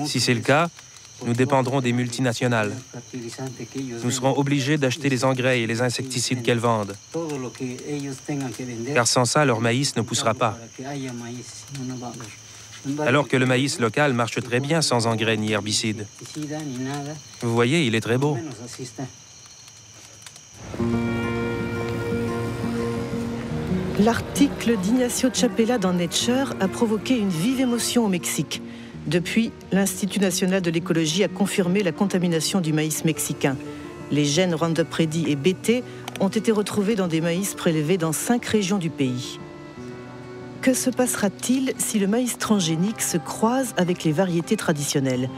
Si c'est le cas, nous dépendrons des multinationales. Nous serons obligés d'acheter les engrais et les insecticides qu'elles vendent. Car sans ça, leur maïs ne poussera pas. Alors que le maïs local marche très bien sans engrais ni herbicides. Vous voyez, il est très beau. L'article d'Ignacio Chapela dans Nature a provoqué une vive émotion au Mexique. Depuis, l'Institut national de l'écologie a confirmé la contamination du maïs mexicain. Les gènes Roundup Ready et BT ont été retrouvés dans des maïs prélevés dans 5 régions du pays. Que se passera-t-il si le maïs transgénique se croise avec les variétés traditionnelles?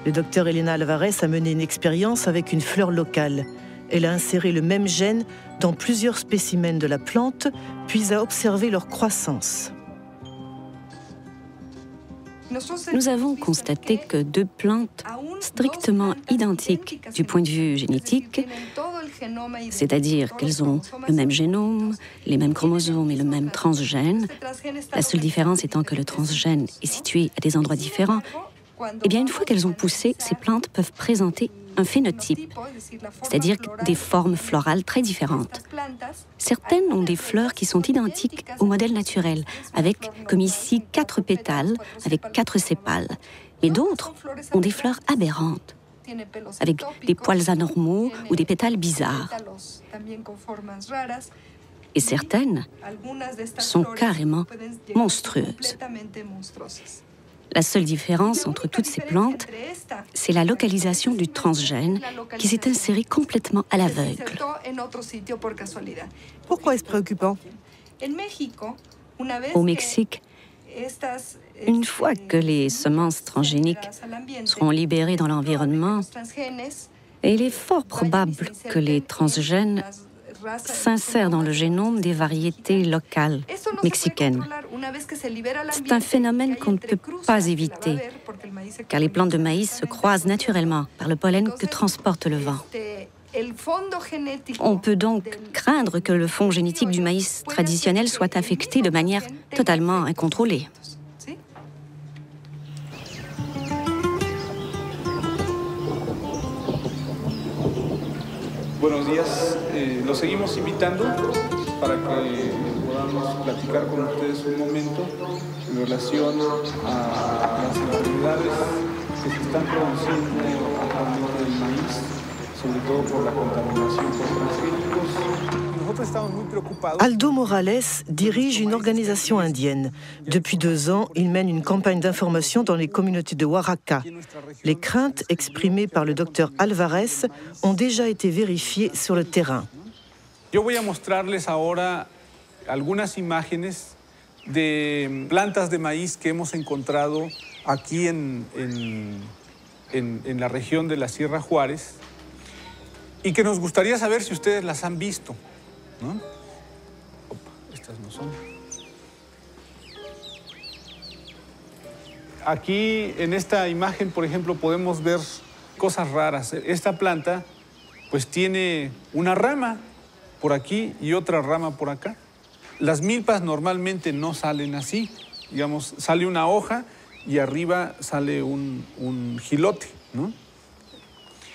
Le docteur Elena Alvarez a mené une expérience avec une fleur locale. Elle a inséré le même gène dans plusieurs spécimens de la plante, puis a observé leur croissance. Nous avons constaté que 2 plantes strictement identiques du point de vue génétique, c'est-à-dire qu'elles ont le même génome, les mêmes chromosomes et le même transgène, la seule différence étant que le transgène est situé à des endroits différents, eh bien, une fois qu'elles ont poussé, ces plantes peuvent présenter un phénotype, c'est-à-dire des formes florales très différentes. Certaines ont des fleurs qui sont identiques au modèle naturel, avec, comme ici, 4 pétales, avec 4 sépales. Mais d'autres ont des fleurs aberrantes, avec des poils anormaux ou des pétales bizarres. Et certaines sont carrément monstrueuses. La seule différence entre toutes ces plantes, c'est la localisation du transgène qui s'est inséré complètement à l'aveugle. Pourquoi est-ce préoccupant? Au Mexique, une fois que les semences transgéniques seront libérées dans l'environnement, il est fort probable que les transgènes s'insèrent dans le génome des variétés locales mexicaines. C'est un phénomène qu'on ne peut pas éviter, car les plantes de maïs se croisent naturellement par le pollen que transporte le vent. On peut donc craindre que le fond génétique du maïs traditionnel soit affecté de manière totalement incontrôlée. Buenos días, los seguimos invitando para que podamos platicar con ustedes un momento en relación a las enfermedades que se están produciendo actualmente del maíz, sobre todo por la contaminación por transgénicos. Aldo Morales dirige une organisation indienne. Depuis 2 ans, il mène une campagne d'information dans les communautés de Oaxaca. Les craintes exprimées par le docteur Alvarez ont déjà été vérifiées sur le terrain. Yo voy a mostrarles ahora algunas imágenes de plantas de maíz que hemos encontrado aquí en la región de la Sierra Juárez y que nos gustaría saber si ustedes las han visto. ¿No? Opa, estas no son. Aquí en esta imagen, por ejemplo, podemos ver cosas raras. Esta planta pues tiene una rama por aquí y otra rama por acá. Las milpas normalmente no salen así. Digamos, sale una hoja y arriba sale un jilote, ¿no?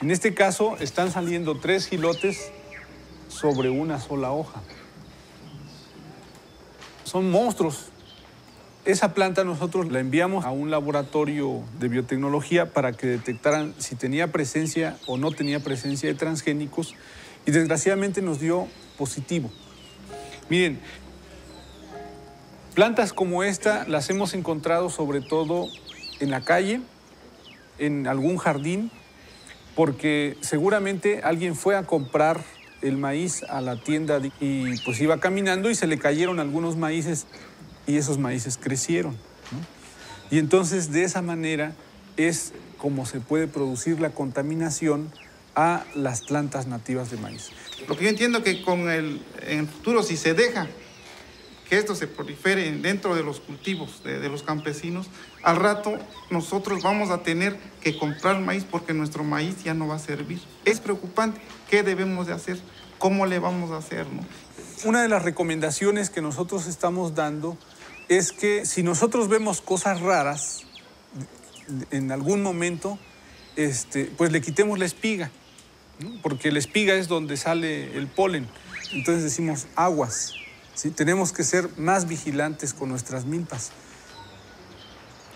En este caso están saliendo 3 jilotes sobre una sola hoja. Son monstruos. Esa planta nosotros la enviamos a un laboratorio de biotecnología para que detectaran si tenía presencia o no tenía presencia de transgénicos y desgraciadamente nos dio positivo. Miren, plantas como esta las hemos encontrado sobre todo en la calle, en algún jardín, porque seguramente alguien fue a comprar el maíz a la tienda y pues iba caminando y se le cayeron algunos maíces y esos maíces crecieron, ¿no? Y entonces de esa manera es como se puede producir la contaminación a las plantas nativas de maíz. Lo que yo entiendo que en el futuro, si se deja que esto se prolifere dentro de los cultivos de los campesinos, al rato nosotros vamos a tener que comprar maíz porque nuestro maíz ya no va a servir. Es preocupante. ¿Qué debemos de hacer? ¿Cómo le vamos a hacer, no? Una de las recomendaciones que nosotros estamos dando es que si nosotros vemos cosas raras en algún momento, pues le quitemos la espiga, ¿no? Porque la espiga es donde sale el polen. Entonces decimos aguas, ¿sí? Tenemos que ser más vigilantes con nuestras milpas.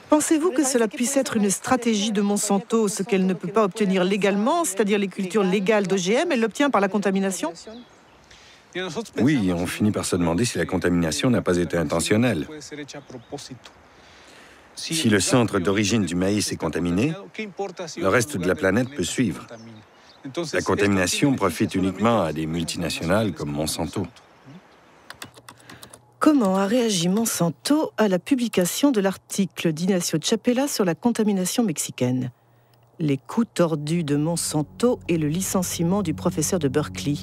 Pensez-vous que cela puisse être une stratégie de Monsanto, ce qu'elle ne peut pas obtenir légalement, c'est-à-dire les cultures légales d'OGM, elle l'obtient par la contamination? Oui, on finit par se demander si la contamination n'a pas été intentionnelle. Si le centre d'origine du maïs est contaminé, le reste de la planète peut suivre. La contamination profite uniquement à des multinationales comme Monsanto. Comment a réagi Monsanto à la publication de l'article d'Ignacio Chapela sur la contamination mexicaine? Les coups tordus de Monsanto et le licenciement du professeur de Berkeley.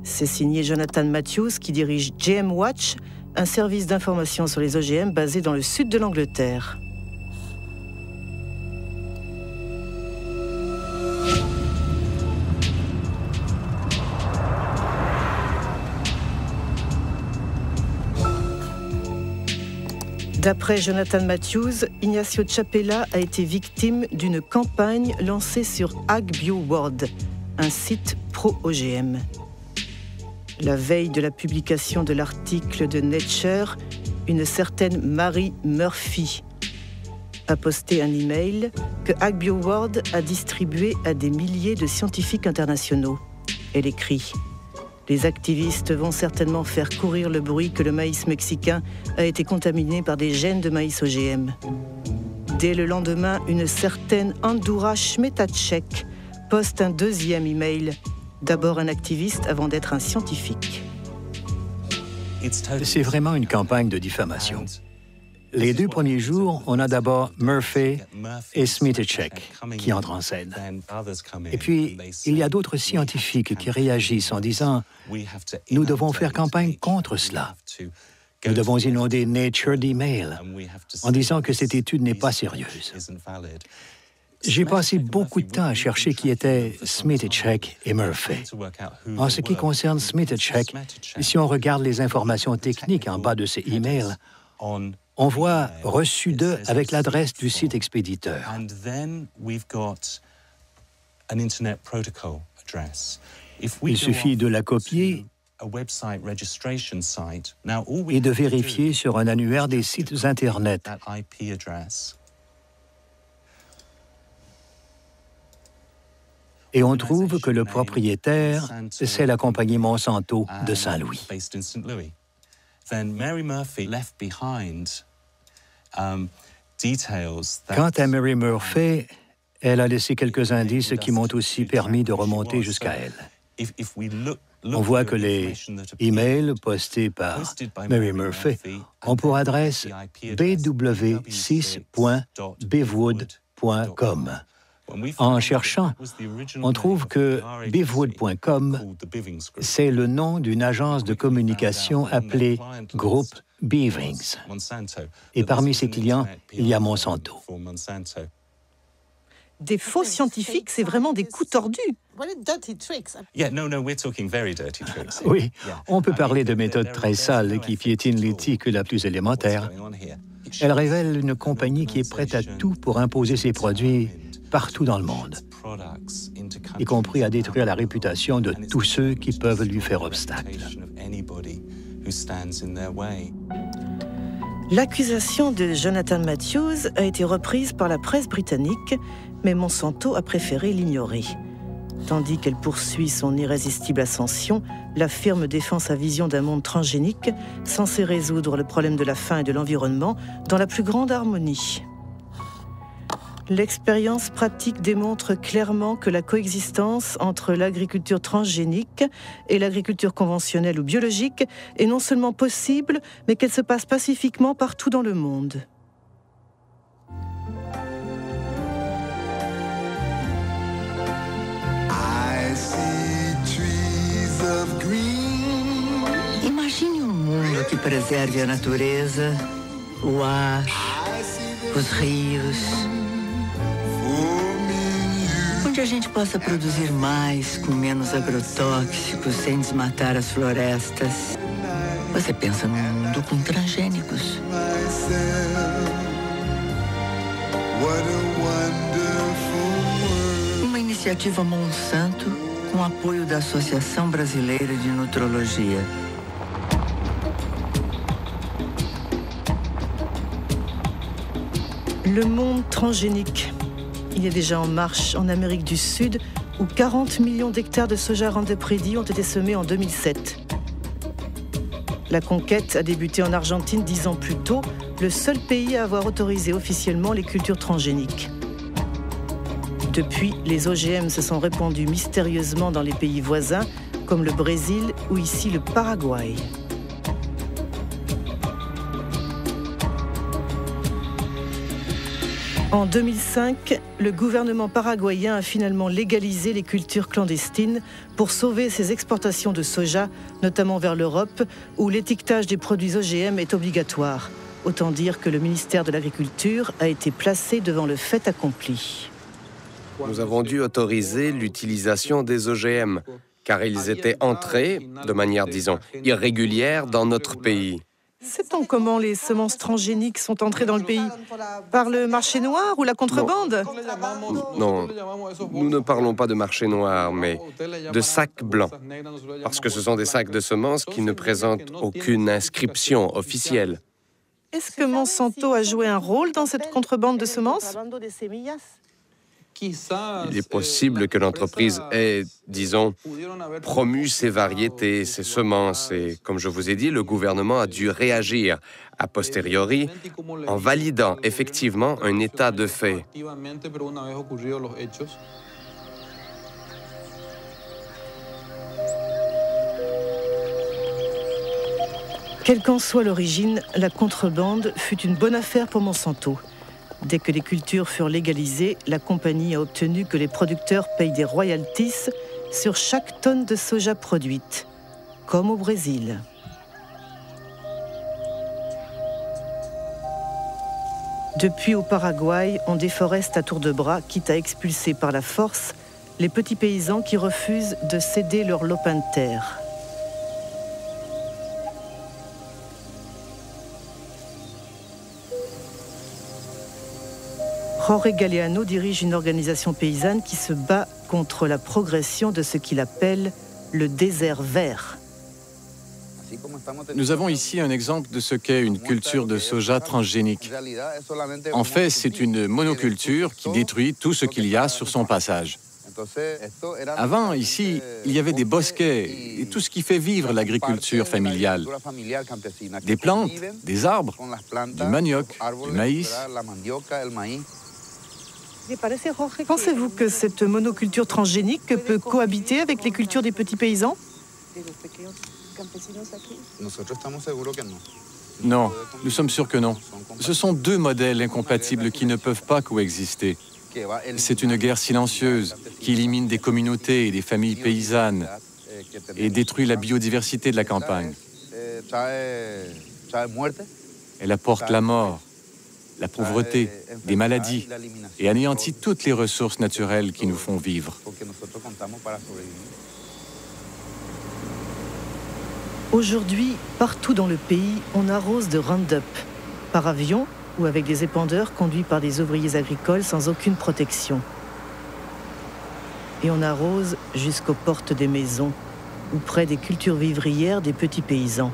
C'est signé Jonathan Matthews qui dirige GM Watch, un service d'information sur les OGM basé dans le sud de l'Angleterre. D'après Jonathan Matthews, Ignacio Chapela a été victime d'une campagne lancée sur AgBioWorld, un site pro-OGM. La veille de la publication de l'article de Nature, une certaine Mary Murphy a posté un email que AgBioWorld a distribué à des milliers de scientifiques internationaux. Elle écrit « Les activistes vont certainement faire courir le bruit que le maïs mexicain a été contaminé par des gènes de maïs OGM. » Dès le lendemain, une certaine Andura Schmetacek poste un deuxième email. D'abord un activiste avant d'être un scientifique. C'est vraiment une campagne de diffamation. Les 2 premiers jours, on a d'abord Murphy et Smitacek qui entrent en scène. Et puis, il y a d'autres scientifiques qui réagissent en disant « Nous devons faire campagne contre cela. Nous devons inonder Nature d'emails en disant que cette étude n'est pas sérieuse. » J'ai passé beaucoup de temps à chercher qui étaient Smitacek et Murphy. En ce qui concerne Smitacek, si on regarde les informations techniques en bas de ces emails, on voit « reçu de » avec l'adresse du site expéditeur. Il suffit de la copier et de vérifier sur un annuaire des sites Internet. Et on trouve que le propriétaire, c'est la compagnie Monsanto de Saint-Louis. Quant à Mary Murphy, elle a laissé quelques indices qui m'ont aussi permis de remonter jusqu'à elle. On voit que les emails postés par Mary Murphy ont pour adresse bw6.bivwood.com. En cherchant, on trouve que bivwood.com, c'est le nom d'une agence de communication appelée Groupe Beavings. Et parmi ses clients, il y a Monsanto. Des faux scientifiques, c'est vraiment des coups tordus. Oui, on peut parler de méthodes très sales qui piétinent l'éthique la plus élémentaire. Elle révèle une compagnie qui est prête à tout pour imposer ses produits partout dans le monde, y compris à détruire la réputation de tous ceux qui peuvent lui faire obstacle. L'accusation de Jonathan Matthews a été reprise par la presse britannique, mais Monsanto a préféré l'ignorer. Tandis qu'elle poursuit son irrésistible ascension, la firme défend sa vision d'un monde transgénique censé résoudre le problème de la faim et de l'environnement dans la plus grande harmonie. L'expérience pratique démontre clairement que la coexistence entre l'agriculture transgénique et l'agriculture conventionnelle ou biologique est non seulement possible, mais qu'elle se passe pacifiquement partout dans le monde. Imagine mundo que preserve a natureza, o ar, os rios, onde a gente possa produzir mais com menos agrotóxicos, sem desmatar as florestas. Você pensa num mundo com transgênicos. Uma iniciativa Monsanto com apoio da Associação Brasileira de Nutrologia. Le monde transgénique. Il est déjà en marche en Amérique du Sud, où 40 millions d'hectares de soja Roundup Ready ont été semés en 2007. La conquête a débuté en Argentine 10 ans plus tôt, le seul pays à avoir autorisé officiellement les cultures transgéniques. Depuis, les OGM se sont répandus mystérieusement dans les pays voisins, comme le Brésil ou ici le Paraguay. En 2005, le gouvernement paraguayen a finalement légalisé les cultures clandestines pour sauver ses exportations de soja, notamment vers l'Europe, où l'étiquetage des produits OGM est obligatoire. Autant dire que le ministère de l'Agriculture a été placé devant le fait accompli. Nous avons dû autoriser l'utilisation des OGM, car ils étaient entrés, de manière, disons, irrégulière dans notre pays. Sait-on comment les semences transgéniques sont entrées dans le pays? Par le marché noir ou la contrebande? Non, nous ne parlons pas de marché noir, mais de sacs blancs, parce que ce sont des sacs de semences qui ne présentent aucune inscription officielle. Est-ce que Monsanto a joué un rôle dans cette contrebande de semences? Il est possible que l'entreprise ait, disons, promu ces variétés, ces semences, et comme je vous ai dit, le gouvernement a dû réagir a posteriori en validant effectivement un état de fait. Quelle qu'en soit l'origine, la contrebande fut une bonne affaire pour Monsanto. Dès que les cultures furent légalisées, la compagnie a obtenu que les producteurs payent des royalties sur chaque tonne de soja produite, comme au Brésil. Depuis au Paraguay, on déforeste à tour de bras, quitte à expulser par la force les petits paysans qui refusent de céder leur lopin de terre. Jorge Galeano dirige une organisation paysanne qui se bat contre la progression de ce qu'il appelle le désert vert. Nous avons ici un exemple de ce qu'est une culture de soja transgénique. En fait, c'est une monoculture qui détruit tout ce qu'il y a sur son passage. Avant, ici, il y avait des bosquets et tout ce qui fait vivre l'agriculture familiale. Des plantes, des arbres, du manioc, du maïs. Pensez-vous que cette monoculture transgénique peut cohabiter avec les cultures des petits paysans? Non, nous sommes sûrs que non. Ce sont deux modèles incompatibles qui ne peuvent pas coexister. C'est une guerre silencieuse qui élimine des communautés et des familles paysannes et détruit la biodiversité de la campagne. Elle apporte la mort, la pauvreté, des maladies et anéantit toutes les ressources naturelles qui nous font vivre. Aujourd'hui, partout dans le pays, on arrose de Roundup, par avion ou avec des épandeurs conduits par des ouvriers agricoles sans aucune protection. Et on arrose jusqu'aux portes des maisons ou près des cultures vivrières des petits paysans.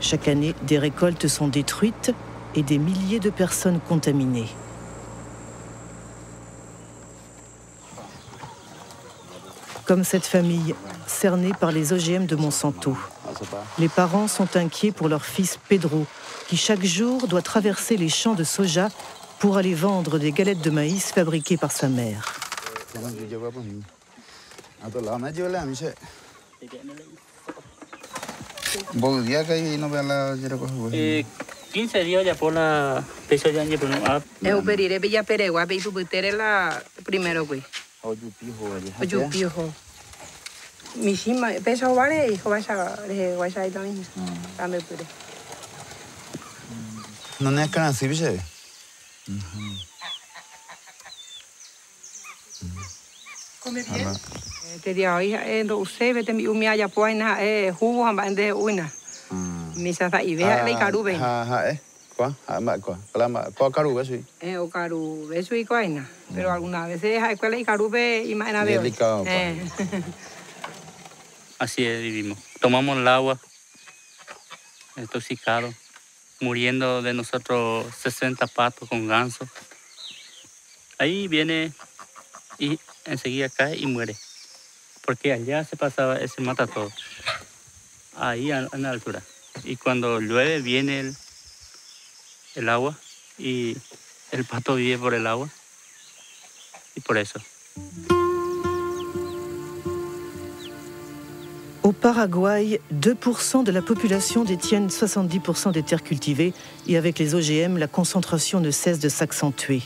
Chaque année, des récoltes sont détruites et des milliers de personnes contaminées. Comme cette famille, cernée par les OGM de Monsanto. Les parents sont inquiets pour leur fils Pedro, qui chaque jour doit traverser les champs de soja pour aller vendre des galettes de maïs fabriquées par sa mère. 15 días ya por la peso ya ni por no. Eu perire bella peregua be tu butere la primero güey. Oyu pijo. Mi sima peso vale hijo vaya ahí también. Dame pure. No ne kana si biche. Come bien. Te dia hoy no usted vete mi umia ya poina jugo hamba ende uina. Misa sa ibe le karube. Qua, qua karube sí. O karube eso y coina, pero algunas veces hay cuál y karube y más nada. Así es, vivimos. Tomamos el agua, intoxicado, muriendo de nosotros 60 patos con ganso. Ahí viene y enseguida cae y muere. Porque allá se pasaba, se mata todo. Ahí en la altura. Y cuando llueve viene el agua y el pato vive por el agua. Y por eso. Au Paraguay, 2% de la population détiennent 70% des terres cultivées et avec les OGM, la concentration ne cesse de s'accentuer.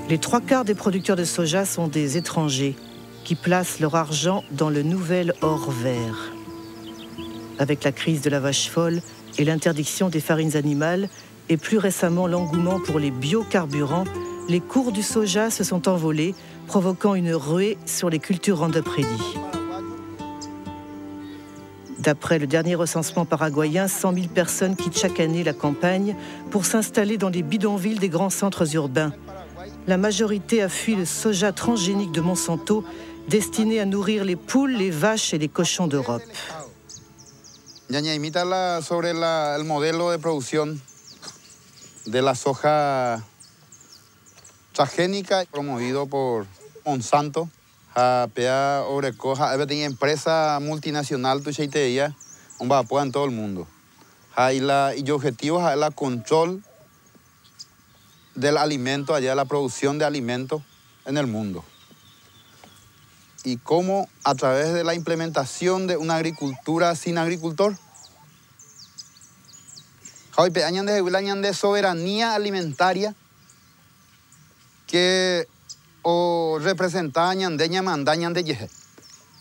Les 3/4 des producteurs de soja sont des étrangers qui placent leur argent dans le nouvel or vert. Avec la crise de la vache folle et l'interdiction des farines animales et plus récemment l'engouement pour les biocarburants, les cours du soja se sont envolés, provoquant une ruée sur les cultures Roundup Ready. D'après le dernier recensement paraguayen, 100 000 personnes quittent chaque année la campagne pour s'installer dans les bidonvilles des grands centres urbains. La majorité a fui le soja transgénique de Monsanto, destiné à nourrir les poules, les vaches et les cochons d'Europe. Ñaña, imítala sobre el modelo de producción de la soja transgénica promovido por Monsanto. Pea Orecoja, tiene empresa multinacional, tu cheiteía, un vapor en todo el mundo. Y el objetivo es el control del alimento allá, la producción de alimentos en el mundo. Y cómo a través de la implementación de una agricultura sin agricultor, de soberanía alimentaria que o representar ñandeña mandaña de yeje.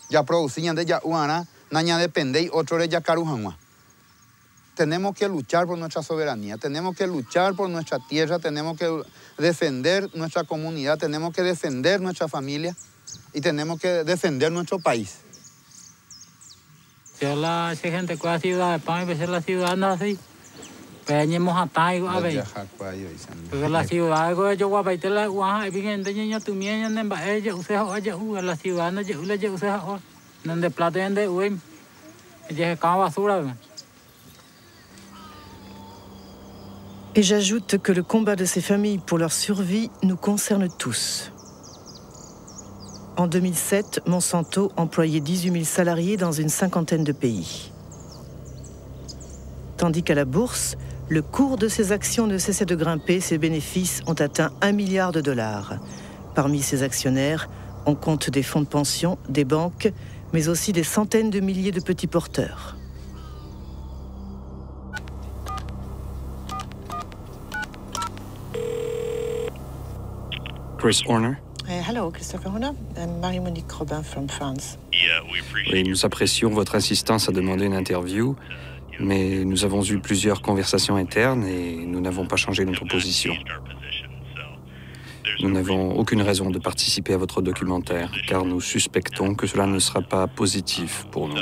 Ya producían de ya uana, naña depende y otro de ya carujanwa. Tenemos que luchar por nuestra soberanía, tenemos que luchar por nuestra tierra, tenemos que defender nuestra comunidad, tenemos que defender nuestra familia y tenemos que defender nuestro país. Si la gente que ciudad de pan y la ciudad no así. Peñemos a taigo a ver. Porque la ciudad de yo voy a ir la guaja y bien de niño tu miña en ella usted oye la ciudad no yo le usted donde plata de uy y je quand basura. Et j'ajoute que le combat de ces familles pour leur survie nous concerne tous. En 2007, Monsanto employait 18 000 salariés dans une 50aine de pays. Tandis qu'à la bourse, le cours de ces actions ne cessait de grimper, ses bénéfices ont atteint $1 milliard. Parmi ces actionnaires, on compte des fonds de pension, des banques, mais aussi des centaines de milliers de petits porteurs. Chris Horner. Hello, Christopher Horner. I'm Marie-Monique Robin from France. Oui, nous apprécions votre insistance à demander une interview, mais nous avons eu plusieurs conversations internes et nous n'avons pas changé notre position. Nous n'avons aucune raison de participer à votre documentaire, car nous suspectons que cela ne sera pas positif pour nous.